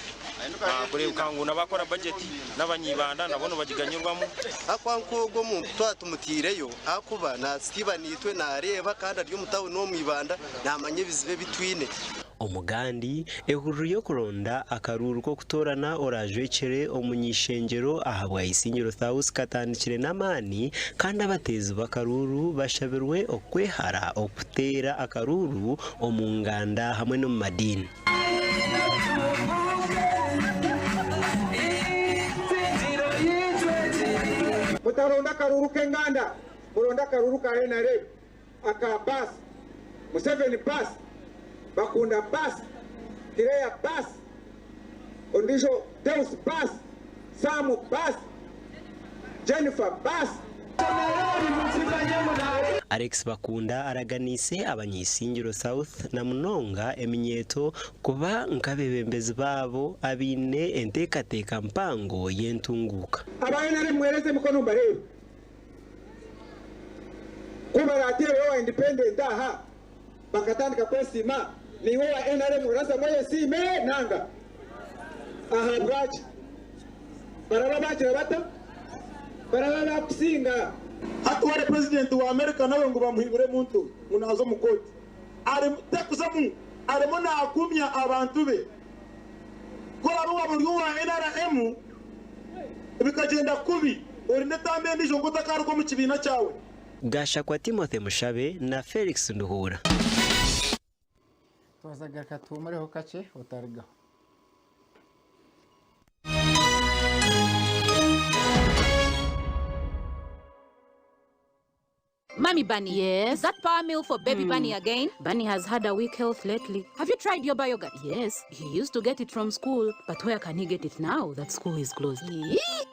kureba kanguna bakora budget n'abanyibanda nabono bagiganyurwamo akwankogo mu twatumutireyo akuba na Steven itwe nareba kandi ari mutawe no mwibanda namanye bizibe bitwine omugandi ehururu yo kuronda akaruru ko kutorana orajwekere omunyishengero ahabwa isinyiro South katandikire namani kandi abatezi bakaruru bashabirwe okwehara okutera akaruru omunganda hamwe no madini mutaronda karuru kenganda muronda karuru ka NRM aka bus Museveni bus bakunda bus Tireya bus Ondisho Deus bus Samu bus Jennifer bus Alex Bakunda araganise abanyisingiro South na Munonga eminyeto kuba nkabebembezi babo abine entekateka mpango yentunguka abayina mwereze mukono mbarebe kuba ratiro wa independent aha bakatandika kwesima niwe wa NRM uraza moye sime nanga aha brachi baraba bakira bata baraba bakusinga atware president wa America nawe ngo bamuhingure muntu munazo mukoti ari tekuza mu arimo nakumya abantu be kora abo wabulyo wa NRM bikagenda kubi uri netambe ndijo ngutakaruko mu kibina cyawe Gashakwa Timothy Mushabe na Felix Nduhura. Twazagaruka tumureho kace utariga. Mommy Bunny. Yes? Is that power meal for baby Bunny again? Bunny has had a weak health lately. Have you tried Yoba yogurt? Yes. He used to get it from school, but where can he get it now that school is closed?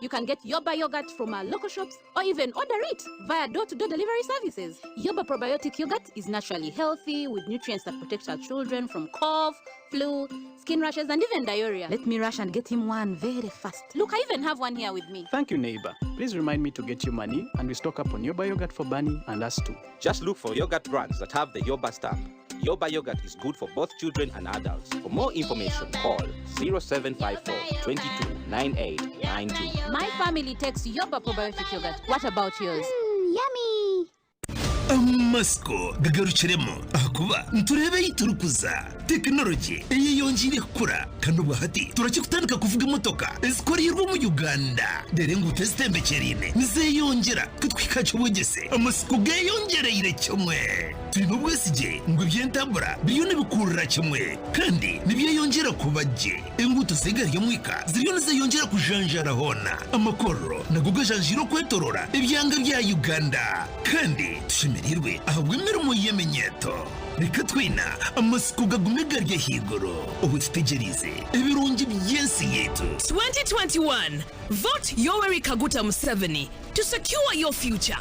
You can get Yoba yogurt from our local shops or even order it via door-to-door delivery services. Yoba probiotic yogurt is naturally healthy with nutrients that protect our children from cough, flu, skin rashes, and even diarrhea. Let me rush and get him one very fast. Look, I even have one here with me. Thank you, neighbor. Please remind me to get you money, and we stock up on Yoba yogurt for Bunny and us too. Just look for yogurt brands that have the Yoba stamp. Yoba yogurt is good for both children and adults. For more information, call 0754 22 98 92. My family takes Yoba probiotic yogurt. What about yours? Yummy! Amasco gagarukiremo akuba nturebe yiturukuza technology iyi yongire kura kandi ubahati turakikutandika kuvuga imotoka esikorerwa mu Uganda dere ngo testembekerine nize yongera kutwikaca ubugese Amasco gayongereye cyomwe turi mu bwesije ngo byentambura biyone bikurura cyomwe kandi nibyo yongera kubaje enguto segariye mwika ziriyo nize yongera kujanjara hona amakoro naguga janjiro kwetorora ibyanga bya Uganda kandi tushimirirwe ahubwo imirimo yemenyeto reka twina Amasco gagume garye higoro ubu tutegerize ibirungi byensi yetu 2021 vote Yoweri Kaguta Museveni to secure your future.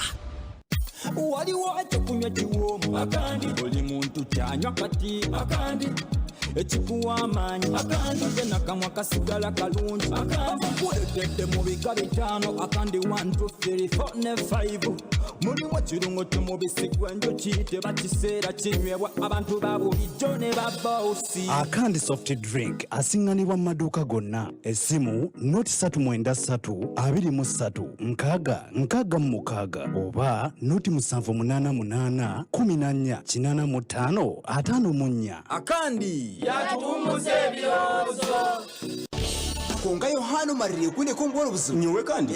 Wali wache kunywa chiwomu akandi buli muntu cyanywa kati akandi ekikuwa amanyi akandi tena kamwa kasigala kalungi akandi kuletedde mu biga bitano akandi 1 2 3 4 ne 5 mulimu kirungo tumubisigwa enjuki tebakiseera kinywebwa abantu babulijjo ne baboosi akandi soft drink asinganibwa mu maduuka gonna essimu noti 323 oba noti 788 akandi yatumuze ebyozo konga Yohano marire kune kombora ubuzima nyowe kandi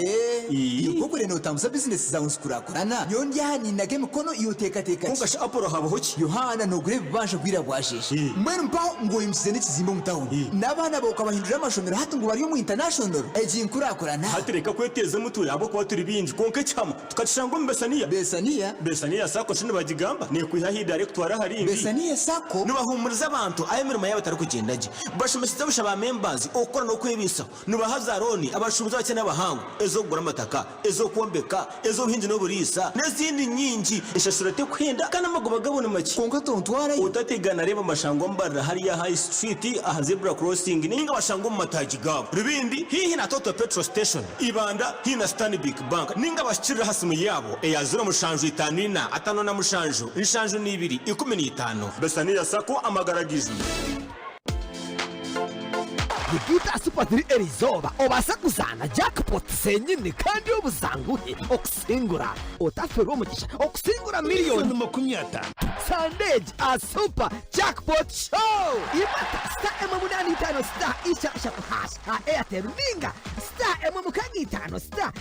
yokokure no tamuza business za unsukurakurana yonje hani nage mikono iyo teka konga Apollo habo hoki Yohana no gure bibasha kwira bwashisha mwene mpaho ngo imsize n'ikizimbo mutawuni nabana bako bahindura amashomero hatu ngo bari mu international eji nkurakurana hatereka kweteze mutu abo kwa turi binji konke cyama tukacishanga mu besaniya sako shine bagigamba ne kwihahi director hari besaniya sako nubahumuriza abantu ayo mirimo yabo atari kugendaje bashimishitse bushaba members okora no kwebisa nubahaza roni abashubuza bakene abahangu ezo gura amataka ezo kombeka ezo hinji no burisa n'izindi nyingi ishashurate kwenda kana magoba gabone make konka tontwara utategana reba mashango mbarra hari ya high street aha zebra crossing ninga bashango mu mataji gabo rubindi hihi na Toto petrol station ibanda hina Stanbic bank ninga bashirira hasimu yabo eyazura mushanju 5 atano na mushanju inshanju ni 2 15 besaniya sako amagaragizi Gita Super 3 Erizoba obasa kuzana jackpot senyine kandi obuzanguhe okusingura otafero mugisha okusingura miliyoni 50 Sunday a super jackpot show imata star M85 star isha hash a Airtel ninga star M85 star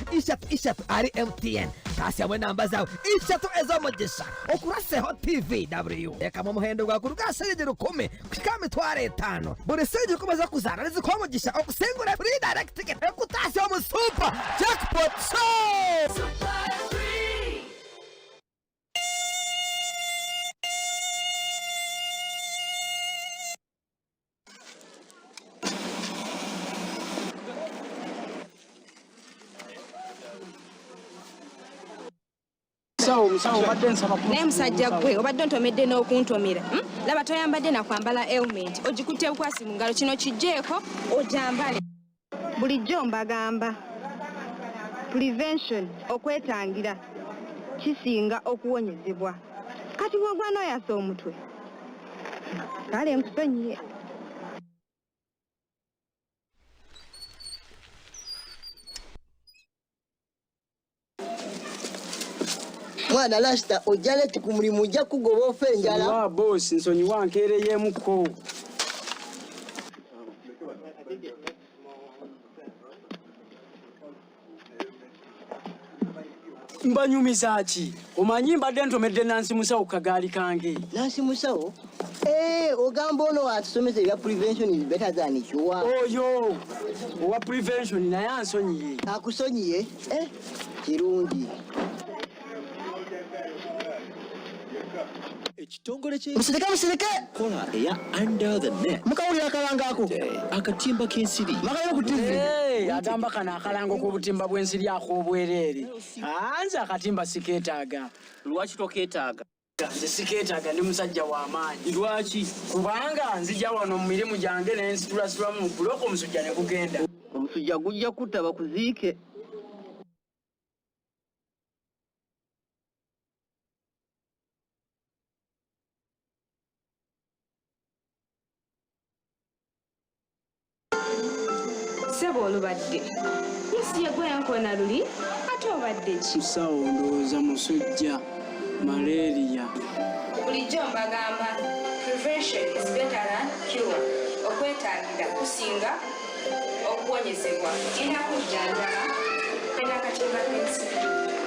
isha ari MTN kasi amwe namba zawe isha to ezo mugisha okuraseho TVW eka mu muhendo gwa kurugasa yegero kome kwikame tware 5 bure seje komeza kuzana kwa mugisha okusengura free direct ticket ekutasi omu super jackpot show super free naye musajja gwe obadde ontomedde n'okuntomera laba toyambadde nakwambala helmet ogikutte bukwasi mu ngalo kino kijjeeko ojambale bulijjo mbagamba prevention okwetangira kisinga okuwonyezebwa kati bw'ogwa n'oyasa omutwe kale nkusonyiye mwana Rasta ojale tikumulimu ujja kugoba ofenjala. Wa boss nsonyi wankeereyemuko. Mbanyumiza ki? Omanyi mbadde ntomedde Nansi Musawo kagaali kange. Nansi Musawo? Ogamba ono atusomesa ebya prevention is better than cure. Oyo owa prevention naye ansonyiye. Akusonyiye? Kirungi. Ekitongole kye Musirike kola eya under the net. Mukawulira akalanga ako. Akatimba k'ensiri. Makayo ku TV. Agamba kana akalango k'obutimba bw'ensiri ak'obwereere. Nze akatimba sikeetaaga. Lwaki tokeetaaga? Nze sikeetaaga ndi musajja w'amaanyi. Lwaki? Kubanga nzija wano mu mirimu gyange ne nsitulasitulamu mu buloko omusujja ne gugenda. Omusujja gujja kutta bakuziike. Sebo olubadde. Yesi yagwa yankona luli ate obadde ki? Musawo ndowooza musujja malaria. Bulijjo mbagamba prevention is better than cure. Okwetaagira kusinga okuwonyezebwa. Genda kujjanjaba ena akatimba k'ensiri.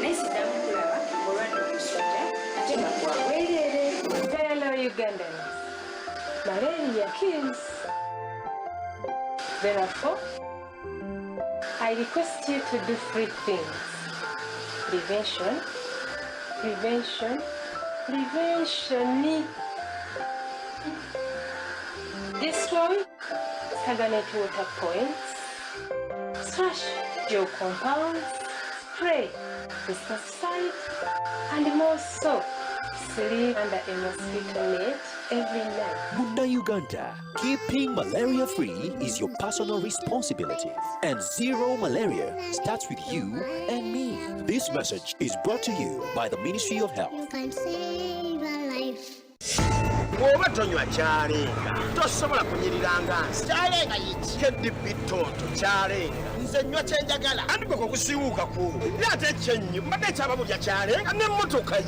Naye siddamu kulaba olwadde omusujja ate nga gwabwereere. Hello Ugandans. Malaria kills. Therefore, I request you to do 3 things. Prevention, prevention, prevention. This one, stagnant water points, slash gel compounds, spray, pesticide, and more so, sleep under a mosquito net every night. Bunda Uganda, keeping malaria free is your personal responsibility. And zero malaria starts with you and me. This message is brought to you by the Ministry of Health. You can save a life. Bw'oba tonywa kyalenga tosobola kunyiriranga nsi kyalenga yiki keddibi ttonto kyalenga nze nnywa kyenjagala andi gwe kusiiwuuka ku ate ekyenyu mbadde ekyababulya kyalenga n'emmotoka yi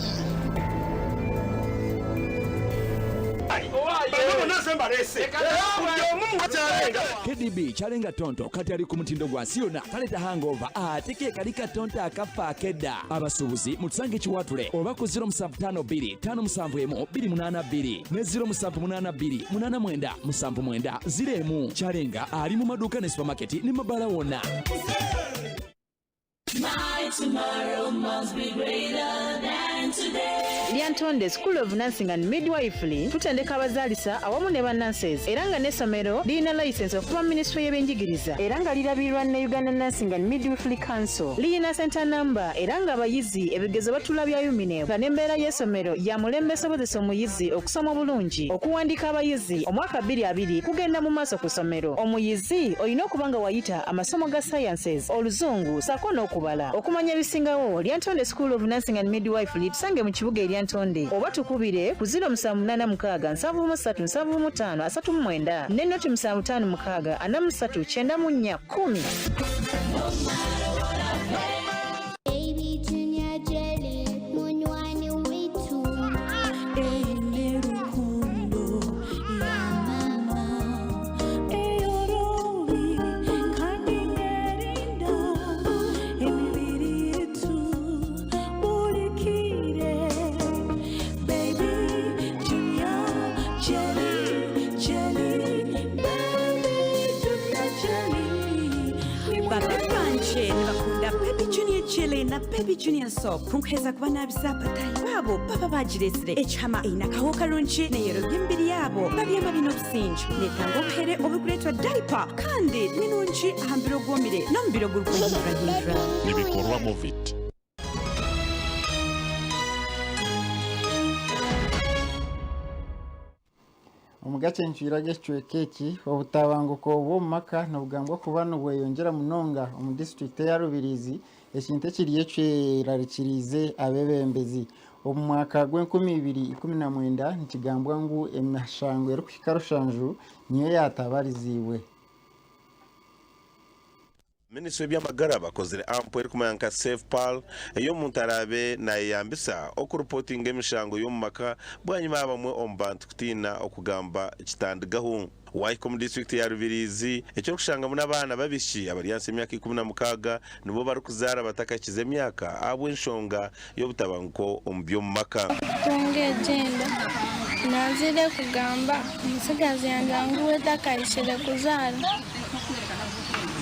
KDB Chalenga Tonto kati ali ku mutindo gwa Siona kaleta hangover ateke kalika tonto akafa akedda abasuubuzi mutusange kiwatule oba ku 0752 571 282 ne 0782 897 0 Chalenga ali mu maduuka ne supermarket ne mabala wonna. My tomorrow must be greater than today. Lyantonde School of Nursing and Midwifery tutendeka abazaalisa awamu ne bannanses era nga n'essomero lirina license okuva Ministry y'ebyenjigiriza era nga lirabirwa ne Uganda Nursing and Midwifery Council lirina center number era nga abayizi ebigezo batula bya UMINEP nga n'embeera y'essomero ya mulembe esobozesa omuyizi okusoma obulungi okuwandiika abayizi omwaka 2020 kugenda mu maaso ku ssomero omuyizi olina okuba nga wayita amasomo ga sciences oluzungu sako n'okubala okumanya ebisingawo Lyantonde School of Nursing and Midwifery tusange mu kibuga Lyantonde oba tukubire ku 0786 ne noti 7556 4394 10. Baby Junior Jelly, munywani wetu. Ene rukundo ya mama. Eyorobi kandi ngerinda. Emibiri yetu bulikire. Baby Junior Jelly, Jelly. Baby Junior Jelly. Baby Banche bakunda Baby Junior Jelly na Baby Junior Soap kunkweza kuba nabizapatayi babo baba bagiresire ekyama ina kaho kalungi neyero byembiri yabo babyama bino businju netanga obuhere obukuletwa diaper kandi ninungi ahambiro gwomire n'omubiro gurw'omuhindura ibikorwa Movit. Omugace nchwira gechweka eki obutabanguko obw'omumaka nobugambwa kuba nobweyongera munonga omu district ya Rubirizi ekintu ekiriyo kyerarikirize abebembezi omu mwaka gw'2019 nikigambwa ngu emishango erikuhika rushanju niyo yatabarizibwe. Minisitiri by'amagara bakozere ampo eri kumanyanka Safe Pal eyo muntu arabe nayeyambisa okurupotinga emishango y'omu maka bwanyuma abamwe omu bantu kutiina okugamba kitandigaho Waiko mu district ya Rubirizi ekyo kushangamu n'abaana babishi abari yansi emyaka 16 nibo bari kuzaara batakakize emyaka abo enshonga y'obutabanguko omu by'omu maka Tunge genda nazire kugamba umusigazi yange nguwe takayishire kuzaara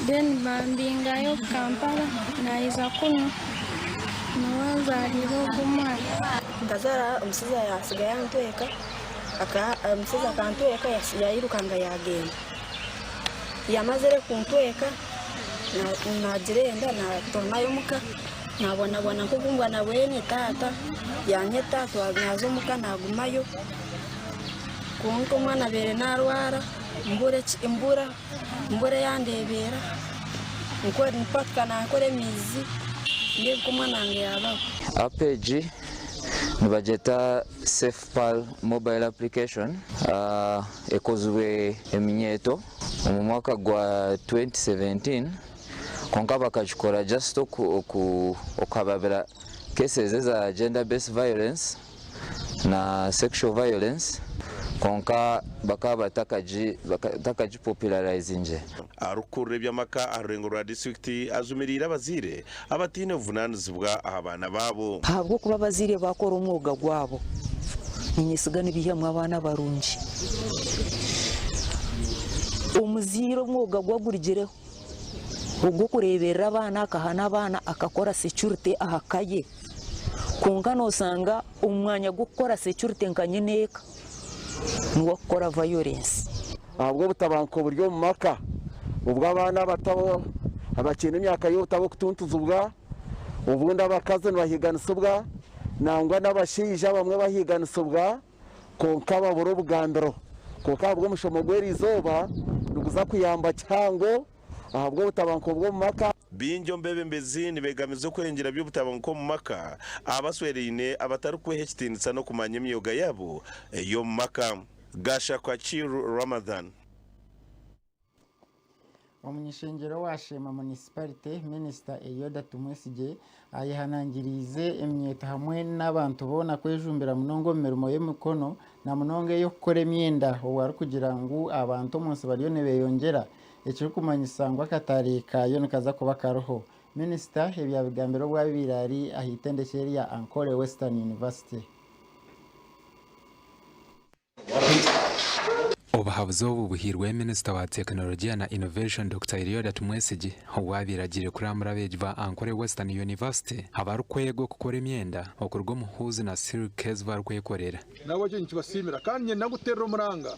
then bambingayo Kampala nayiza kuno nawazalira ogumwana ndazara umusiza yasigaye yantweka umusiza akantweka yayirukanga yagenda yamazire kuntweka nagirenda natonayo muka nabonabona nk'ubumbwa nabwene tata yanyeta nazo muka nagumayo kunko umwana bere narwara imbura yandebera mpaka nakora emizi ngiye kumwana wange yabaho apeji nibageta Safe Pal mobile application ekozwe eminyeto mu mwaka gwa 2017 konka bakakikora just okukababira cases za gender based violence na sexual violence konka bakaba takaji popularizing arukurre by'amaka arengo rwa district azumirira abazire abatine vunanizibwa abana babo habwo kuba abazire bakora umwuga gwabo inyisigana ibihemwa abana barungi umuziro umwuga gwagurigireho ubwo kureberera abana akahana abana akakora security ahakaye kungano usanga umwanya gukora security nkanyeneka nuwo gukora violence ahubwo butabanko buryo mu maka ubwo abana batabo abakina imyaka yo tabo kutuntuzubwa ubundi abakaze bahiganisubwa nangwa n'abashija bamwe bahiganisubwa konka babura ubugambiro konka ahubwo mushomo gwerizoba nuguza kuyamba cyango ahubwo butabanko bwo mu maka binjo mbebe mbezi nibegamizo kwengera by'ubutabanko mu maka abaswerine abatari kwehekitinditsa no kumanya imyoga yabo yo mu maka gasha kwa Chiru Ramadan Omunyishengero wa Shema Municipality Minister Eyoda Tumwesige ayihanangirize emyeto hamwe n'abantu bona kwejumbira munongo mirimo y'emikono na munonge yo gukora emyenda owari kugira ngo abantu munsi bariyo nebeyongera ekiri kumanyisangwa katari kayo nikaza kuba karoho Minister ebyabigambiro bwa birari ahitendekeri ya Ankole Western University Obuhabuzi obubuhirwe Minister wa Technology na Innovation Dr. Elioda Tumwesige wabiragire kuri amurabeji va Ankole Western University abarukwego gukora emyenda okurwo muhuzi na Silkes barukwekorera nabo cyo nkibasimira kandi naguterera umuranga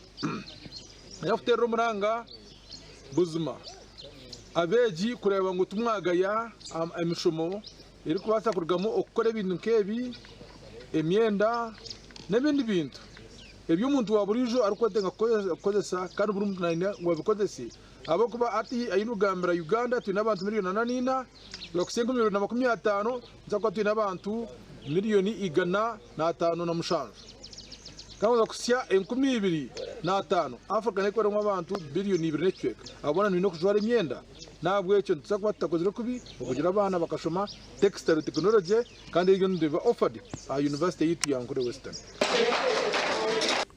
naguterera umuranga buzima abeji kureba ngo tumwagaya emishomo iri kubasa kurugamo okukora ibintu nkebi emyenda n'ibindi bintu ebyo umuntu waburijo arukwatenga kozesa kandi buri muntu nanya ngo abikozese abo kuba ati ayinugambira Uganda tuna abantu miliyoni 8 bakusenga 150 nzakwa tuna abantu miliyoni 105 na mushanje kamuza kusya 225 Africa nekora nk'abantu biliyoni 2 n'ecweka abona nino kujwara imyenda nabwo ecyo nzakwa takozere kubi okugira abana bakashoma textile technology kandi iyo ndeba offered a university yitu ya Ankole Western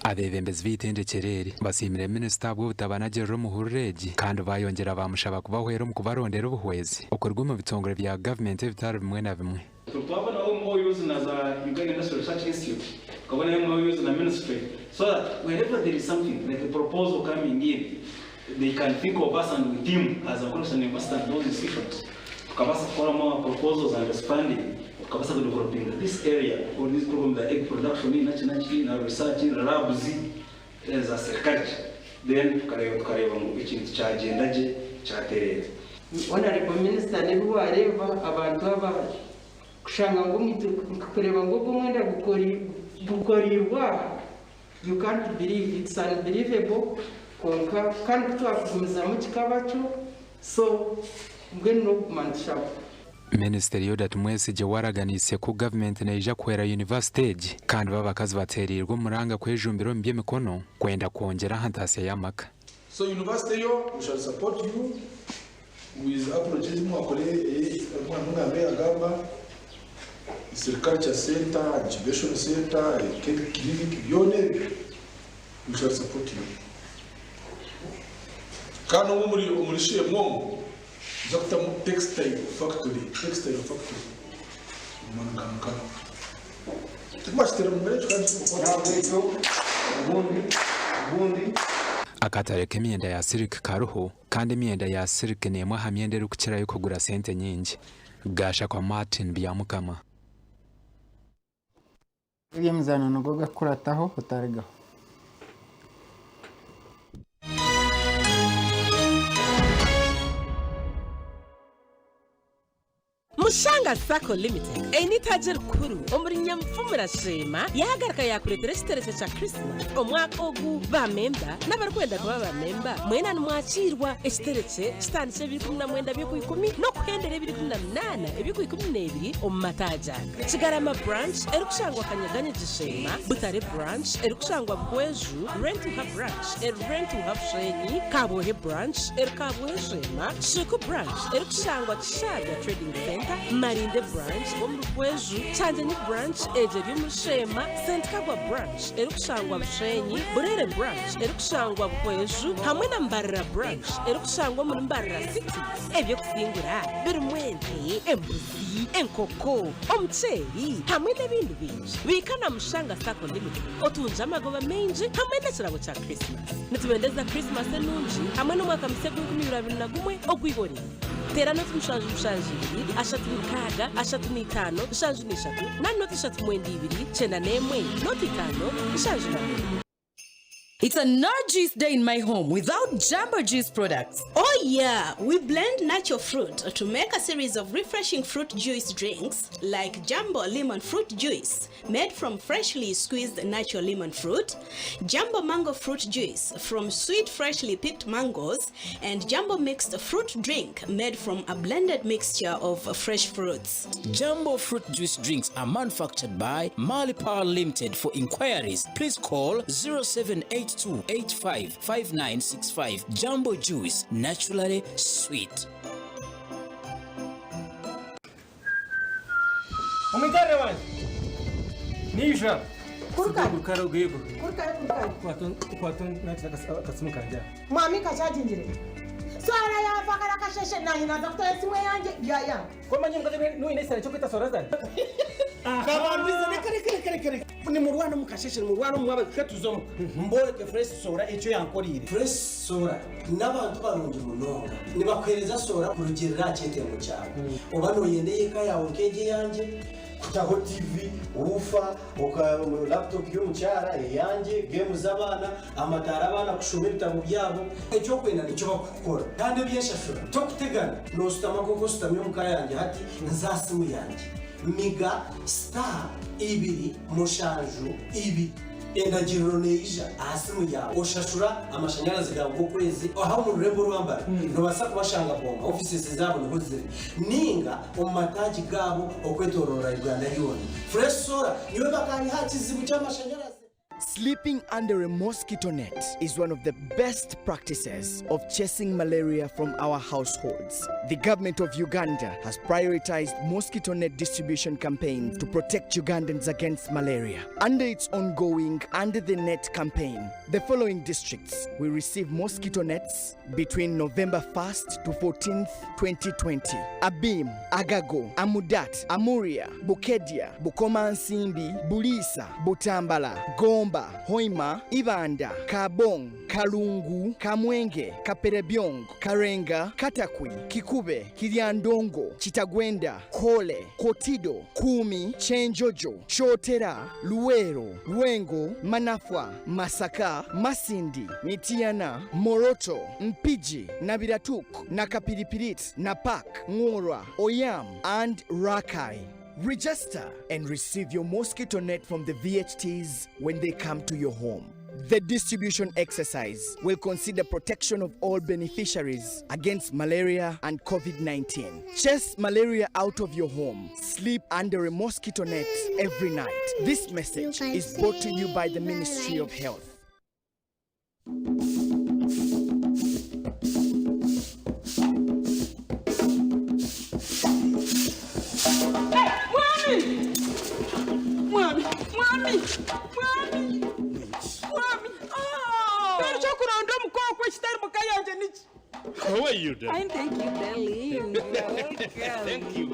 abebembezi b'itendekereri basimire Minister bw'ubutabanagero muhureji kandi bayongera bamushaba kubahwera mu kubarondera ubuhwezi okorwa mu bitongore bya government bitaro bimwe na bimwe twabona aho mo use na za Uganda Industrial Research Institute kabona mo use na ministry so that wherever there is something like a proposal coming in they can think of us and we team as a person investor in those institutions tukabasa kora more proposals and expanding kabasa developing this area or this program the egg production in na research in labs as a serikali then tukareba ngo ikintu cyagendaje cyaterera honorable minister nibo areba abantu aba kushanga ngo kureba ngo umwenda gukorirwa you can't believe it's unbelievable konka kandi twakugumiza mu kikabacho so ngene no kumanisha Minister Elioda Tumwesige waraganise ku government neja kwera university kandi babakazi baterirwa muranga kwejumbiro mby'emikono kwenda kongera hantase yamaka so university yo we shall support you with apologies mwakoreye mwanungabe agamba agriculture center, education center, clinic, byone we shall support you. Kano muri shiye mwomo zakta textile factory mangamka akatare k'emyenda ya silk karuhu kandi emyenda ya silk n'emwe aha myenda erikukira y'okugura sente nyingi gasha kwa Martin byamukama ebyemizano nigo gakurataho utarigaho Mushanga Sacco Limited enitaje rukuru omuri nyamfumura shema yahagarika yakuretera ekitereke kya Christmas omwaka ogu bamemba n'abarkwenda kuba bamemba mwena nimwakirwa ekitereke kitandikire 2019 by'okwikumi n'okuhendera 2018 eby'okwikumi omu mataja Kigarama branch erikushangwa Kanyaganya Gishema Butare branch erikushangwa Bweju Rentuha branch Rentuha Bushenyi Kabohe branch erikabwe Shema Shuku branch erikushangwa Kishaga Trading Center Marinde branch Omrukweju Chanjani branch Ejeri Mushema St. Kagwa branch erikushangwa Bushenyi Burere branch erikushangwa Bweju hamwe na Mbarara branch erikushangwa muri Mbarara City ebyo kusingura birumwente embuzi enkoko omuceri hamwe n'ebindi bingi bikana Mushanga Sacco Limited otunja amagoba menji hamwe n'ekirabo kya Christmas nitubendeza Christmas enungi hamwe n'omwaka musego 2021 ogwiboneye tera noti mushanju ibiri ashatu mikaga ashatu n'itano mushanju n'eshatu na noti eshatu mwenda ibiri cyenda n'emwe noti itano mushanju n'abiri. It's a no juice day in my home without Jumbo Juice products. Oh yeah, we blend natural fruit to make a series of refreshing fruit juice drinks like Jumbo Lemon Fruit Juice, made from freshly squeezed natural lemon fruit, Jumbo Mango Fruit Juice from sweet freshly picked mangoes, and Jumbo Mixed Fruit Drink made from a blended mixture of fresh fruits. Jumbo Fruit Juice drinks are manufactured by Malipal Limited. For inquiries, please call 0782855965. Jumbo Juice, naturally sweet. Umikare wanje. Nisha. Kurka. Kurka ugego. Kurka. Kwaton nataka kasimu kanja. Mwami kachajinjire. Swara ya fakara kasheshe na ina doktora simwe yanje ya. Kwa manyi mkade nuine sana chokita soraza. Kabambiza kare. Ni murwana mukasheshe murwana mwabe katuzo mbole ke fresh sora echo yankorire. Fresh sora n'abantu barungi munonga. Nibakwereza sora kurugerera cyete mu cyaro. Obano yendeye ka yawe keje yanje. Kutaho TV, ufa, laptop y'umucyara yanje, game z'abana, amatara abana kushobora bitabo byabo. Ecyo kwenda nicyo bakukora. Kandi byeshashura. Cyo kutegana no stama koko stamye mu kayanje hati nzasimu yanje. Miga star ibiri mushanju ibi endagiriro neija asimu yawe oshashura amashanyarazi gawe kwezi aho mu rurembo rwambara no basa kubashanga bomba offices zabo niho ziri ninga omataji gabo okwetorora Uganda yone fresh solar niwe bakari hakizibu cy'amashanyarazi. Sleeping under a mosquito net is one of the best practices of chasing malaria from our households. The government of Uganda has prioritized mosquito net distribution campaigns to protect Ugandans against malaria. Under its ongoing Under the Net campaign, the following districts will receive mosquito nets between November 1st to 14th, 2020. Abim, Agago, Amudat, Amuria, Bukedia, Bukomansimbi, Bulisa, Butambala, Gomba, Hoima, Ibanda, Kabong, Kalungu, Kamwenge, Kaperebyong, Karenga, Katakwi, Kikube, Kiriandongo, Chitagwenda, Kole, Kotido, Kumi, Chenjojo, Chotera, Luero, Lwengo, Manafwa, Masaka, Masindi, Mitiana, Moroto, Mpiji, Nabiratuk, Nakapiripirit, Napak, Ngora, Oyam, and Rakai. Register and receive your mosquito net from the VHTs when they come to your home. The distribution exercise will consider protection of all beneficiaries against malaria and COVID-19. Chase malaria out of your home. Sleep under a mosquito net every night. This message is brought to you by the Ministry of Health. Percho kurondo mukoko chitari mukayanje niki. How are you, darling? Thank you, darling. Thank you.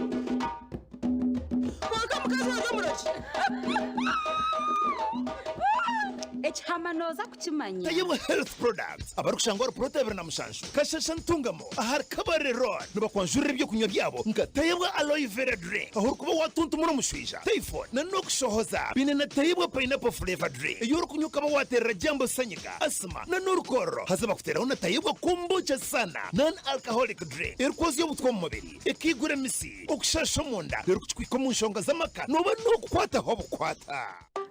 echamanoza kuchimanya Tayebo Health Products abarukushangwa protein na mushanshu kashasha ntungamo ahar kabare road nuba kwanjurira ibyo kunywa byabo nga tayebo aloe vera drink aho kuba watuntu muri mushwisha typhoid na no kushohoza bine na tayebo pineapple flavor drink iyo kunyuka ba waterera jambo sanyiga asma na nurukoro hazaba kutera na tayebo kombucha sana non alcoholic drink irikoze yo butwa mu mubiri ikigure misi okushasha munda irikuchwika mu nshonga zamaka noba no kukwata ho bukwata.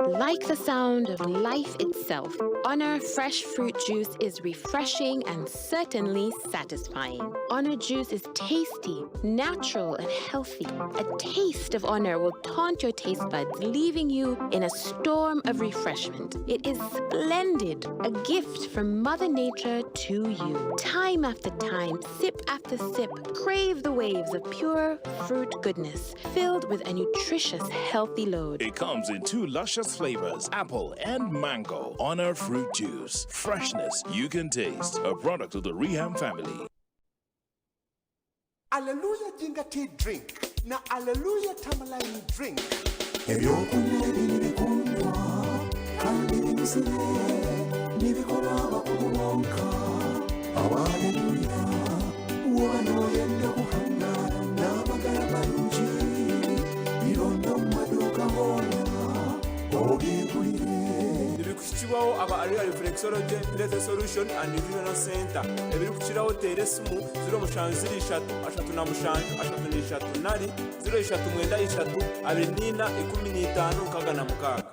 Like the sound of life itself, Honor Fresh Fruit Juice is refreshing and certainly satisfying. Honor Juice is tasty, natural, and healthy. A taste of Honor will taunt your taste buds, leaving you in a storm of refreshment. It is splendid, a gift from Mother Nature to you. Time after time, sip after sip, crave the waves of pure fruit goodness, filled with a nutritious, healthy load. It comes in 2 luscious flavors, apple and mango. Honor Fruit Juice. Freshness you can taste. A product of the Reham family. Alleluia Jinga Tea Drink. Na Alleluia Tamalai Drink. Ebikukibaho aba area reflexology laser solution and vision center ebirikukiraho teresimu 0753 03 abinina 15 kagana mukaga.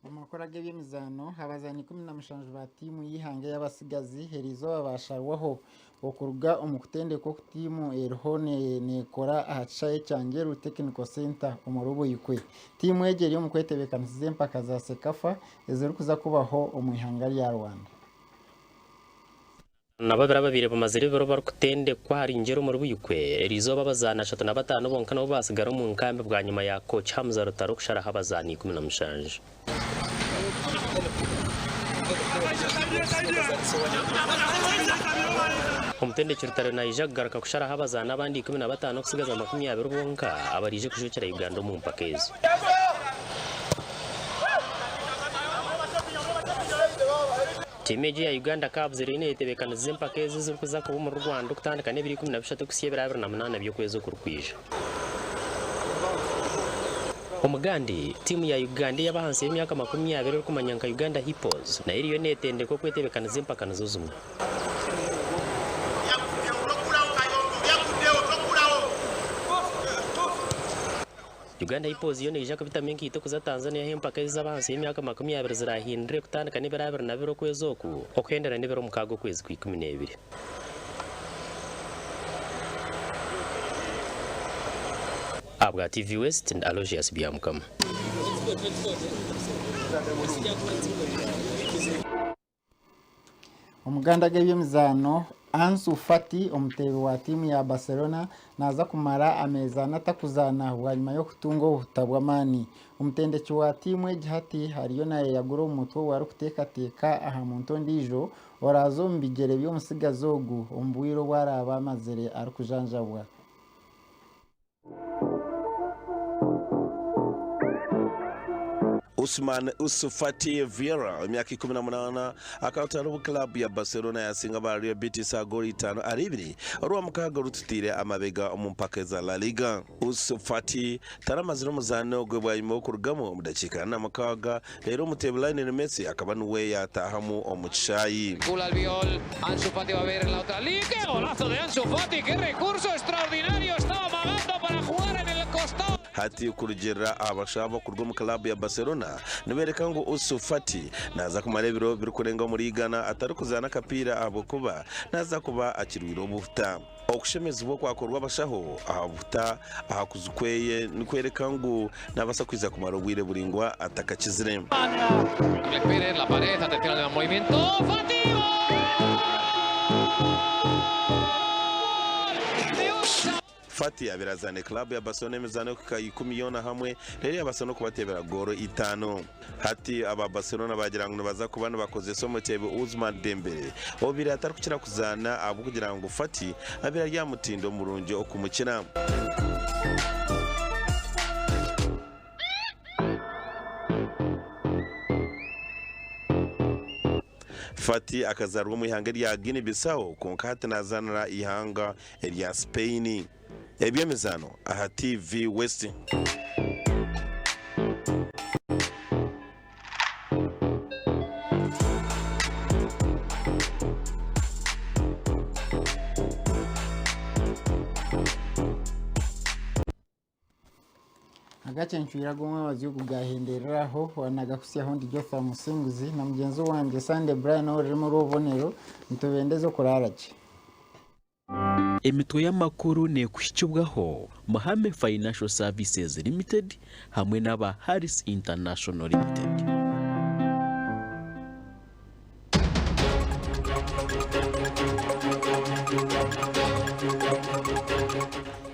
Amakora y'emizano abazani 17 ba timu yihange y'abasigazi herizo babashwaho okuruga omukutende ko timu erhone nekora ahacaye cyangeru technical center umurubo yikwe timu yegeri yo mukwetebekanize mpaka za Sekafa ezero kuza kubaho omwihanga rya Rwanda. Nababira babire bamazire bero barukutende kwa hari ingero mu rubuyukwe rizoba bazana 35 bonka no basigara mu nkambe bwa nyuma ya coach Hamza Rutaro kushara habazani 17. Umutende cyurutare na ijagaruka kushara habazana abandi 15 kusigaza 20 bonka abarije kushukira Uganda mu mpakezo. Timeji ya Uganda Cubs irine itebekanize mpakezi zikuza kuba mu Rwanda kutandukana 2013 kusiyebera 28 byo kwezo kurukwisha. Umugandi timu ya Uganda yabahanse y'imyaka 20 kumanyanka Uganda Hippos na iriyo netende ko kwetebekanize mpakanizo zumwe. Uganda Hippos yo neje kapita mengi itokuza Tanzania hempaka izabanse y'imyaka 20 zirahindire kutandukana 22 kwezoku okhendera nibero mukago kwezi ku 12. Abga TV West and Aloysius Biamkam. Omuganda g'ebyemizano Ansu Fati omutebe wa timu ya Barcelona naza kumara ameza natakuzana bwanyuma yo kutunga ubutabwamani umutendeki wa timu ejihati hariyo naye yagura umutwe wari kutekateka aha muntu ndijo orazo mbigere byo musigazogu ombwiro bwaraba amazere ari kujanjabwa. Usman Usufati Vieira imyaka 18 akawutara club ya Barcelona yasinga ba Real Betis agori 5 aribiri ruwa mukaga rututire amabega omumpakeza La Liga. Usufati taramaziro muzano gwe bwayimo kurugamo mudakika na mukaga rero mutebline Messi akaba nuwe yatahamu omuchayi. Pula el viol, Ansu Fati va a ver en la otra línea. ¡Qué golazo de Ansu Fati! ¡Qué recurso extraordinario! Estaba amagando para jugar en el costado. Hati kurugera abashaba kurwo mu club ya Barcelona nibereka ngo Usufati naza kumarebiro birukurenga muri Ghana atari kuzana kapira abo kuba naza kuba akirwiro bufuta okushemezibwa kwakorwa abashaho ahabuta ahakuzukweye nikwereka ngu nabasa kwiza kumara obwire buringwa atakakizire. Pérez, la pared, atención al movimiento, Fatigo! Fati abirazane club ya Barcelona emezane ku 10 hamwe rero yabasano kubatebera goro 5 hati aba Barcelona bagira ngo baza kubana bakoze somo tebe Ousmane Dembele obiri atari kukira kuzana abo kugira ngo Fati abira rya mutindo murunje okumukina. Fati akazarwa mu ihanga rya Guinea Bissau konka hatanazanira ihanga rya Spain. Ebyemezano aha TV West. agacenshwira gomwe wazihugu gahendereraho wanagakusiyaho ndi Joffa Musinguzi na mugenzi wanjye Sande Brian uri mu rubonero ntubendezo kuraraje. Emitwe y'amakuru nekushyikibwaho Mahame Financial Services Limited hamwe n'aba Harris International Limited.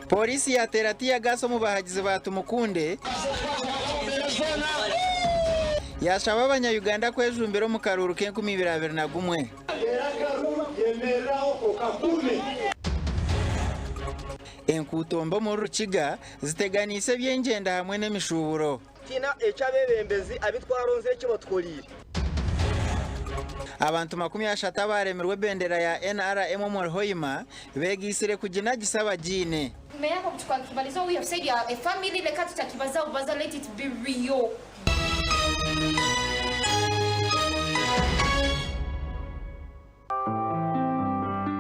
Polisi yatera tiya gaso mu bahagizi ba Tumukunde yashaba abanya-Uganda kwejumbira mu karuru k'2021. Enkutombo mu Rukiga ziteganise byengenda hamwe n'emishuburo. Kina ekyabebembezi abitwaronze ekibotwolire. Abantu 30 baremerwe bendera ya NRM mu Hoima begisire kugina gisaba jine. Tumeyako kuchukua kibalizo we have said ya a family le kati takibaza ubaza let it be real.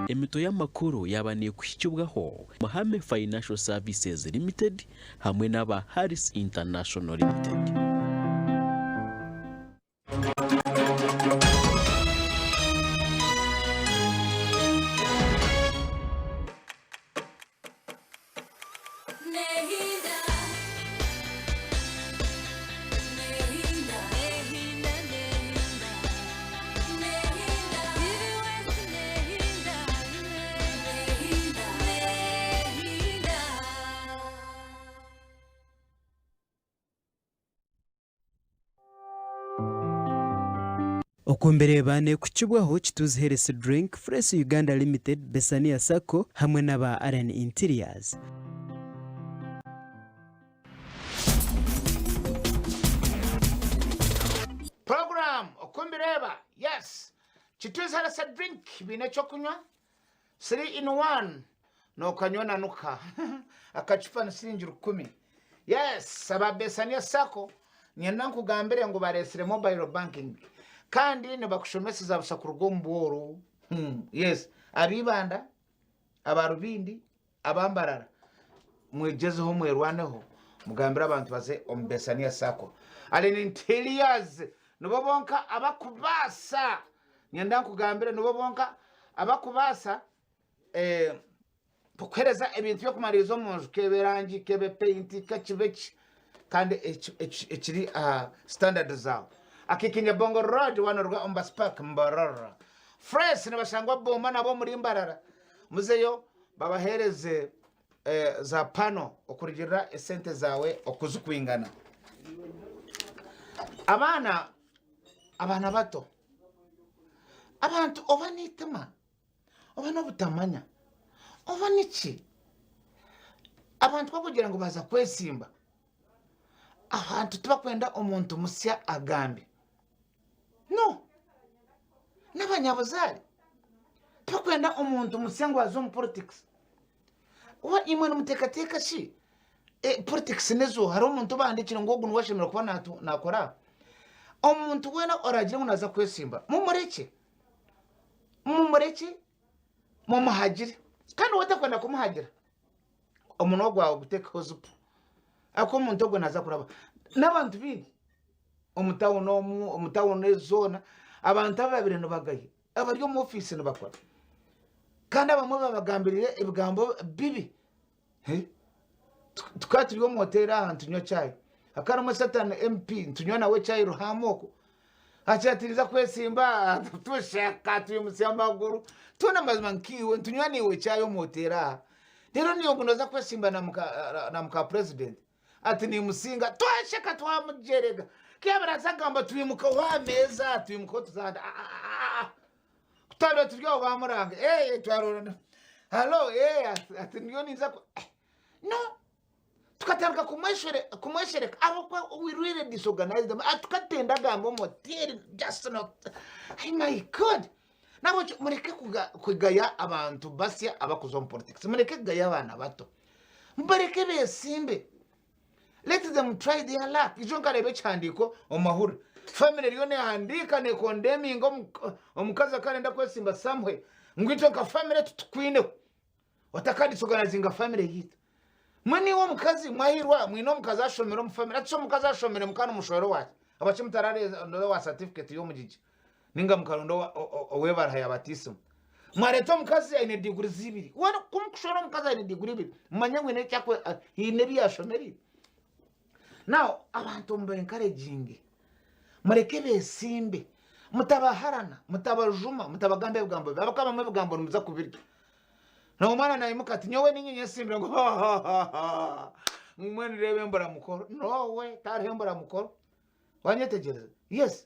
Emito y'amakuru yabaniye kushyikibwaho Mahame Financial Services Limited hamwe n'aba Harris International Limited. Okumbere bane kuchibwaho Chituzi Health Drink Fresh Uganda Limited Besania Sacco hamwe n'aba RN Interiors. Program okumbireba yes Chituzi Health Drink bine cyo kunywa 3 in 1 no kanyona nuka akacupa nsirinjira 10 yes aba Besania Sacco nyenda nkugambire ngo baresire mobile banking kandi ne bakushomeseza busa ku rugombo yes abibanda abarubindi abambarara mwegezeho mwerwaneho mugambira abantu baze ombesania Sacco RN Interiors nubo bonka abakubasa nyenda nkugambire nubo bonka abakubasa pokhereza ebintu byo kumarizo munzu keberangi kebe paint kachibeki kandi ekiri standard zao akikinya Bongo Road wanorwa Ombas Park Mbarara Fresh ne bashangwa bomba nabo muri Mbarara muzeyo babahereze za pano okurigirira esente zawe okuzukwingana abana bato abantu obanitema obana butamanya obanichi abantu bakugira ngo baza kwesimba abantu tubakwenda omuntu musya agambe no n'abanyabuzari tubakwenda omuntu musya ngo azo mu politics wa imwe n'umutekateka shi politics nezo hari umuntu bandikira ngo ogu nwashemera kuba nakora omuntu wena oragira ngo naza kwesimba mumureke mumuhagire kandi watakwenda kumuhagira omuntu gwawe guteka zupu ako umuntu ogwe naza kuraba n'abantu bindi omutawo nezona abantu ababire no bagaye abaryo mu office no bakora kandi abamwe babagambiriye ibigambo bibi tukaturiyo mu hoteli ahantu tunywa cyayi akaramo Satani MP tunywa nawe cyayi ruhamoko acyatiriza kwesimba tushaka tuyumusiya amaguru tuna mazima nkiwe tunywa niwe cyayi mu hoteli aha rero niyo gunoza kwesimba na muka president ati ni musinga twashaka twamujerega kyabarazagamba tuyimuka wameza tuyimuka tuzanda kutalo turyo bamuranga twarona hello ati niyo niza no tukatanga kumweshereka abo we really disorganized them atukatenda gambo motel just not my god nabo mureke kugaya abantu basya abakuzo mu politics mureke kugaya abana bato mbareke besimbe let them try their luck ijo nkarebe cyandiko omahura family riyo ne handika ne condemning omukaza kanenda kwesimba samwe ngwito ka family tukwine watakadi organizing family yita mwini wo mukazi mwahirwa mwino mukazi ashomero mu family atso mukazi ashomero mukano mushoro wacu abache mutarare ndo wa certificate yo mujiji ninga mukarondo webara ya batiso mwareto mukazi ine degree zibiri wana kumkushoro mukazi ine degree zibiri manyangwe ne cyakwe ine byashomeri now abantu mbe encouraging mureke besimbe mutabaharana mutabajuma mutabagambe bwambo abakama mwe bwambo muza kubirya na umana na imukati nyowe ninyenye simbe ngo umwe nirebe mbara mukoro no we tarhe mbara mukoro wanyetegereza yes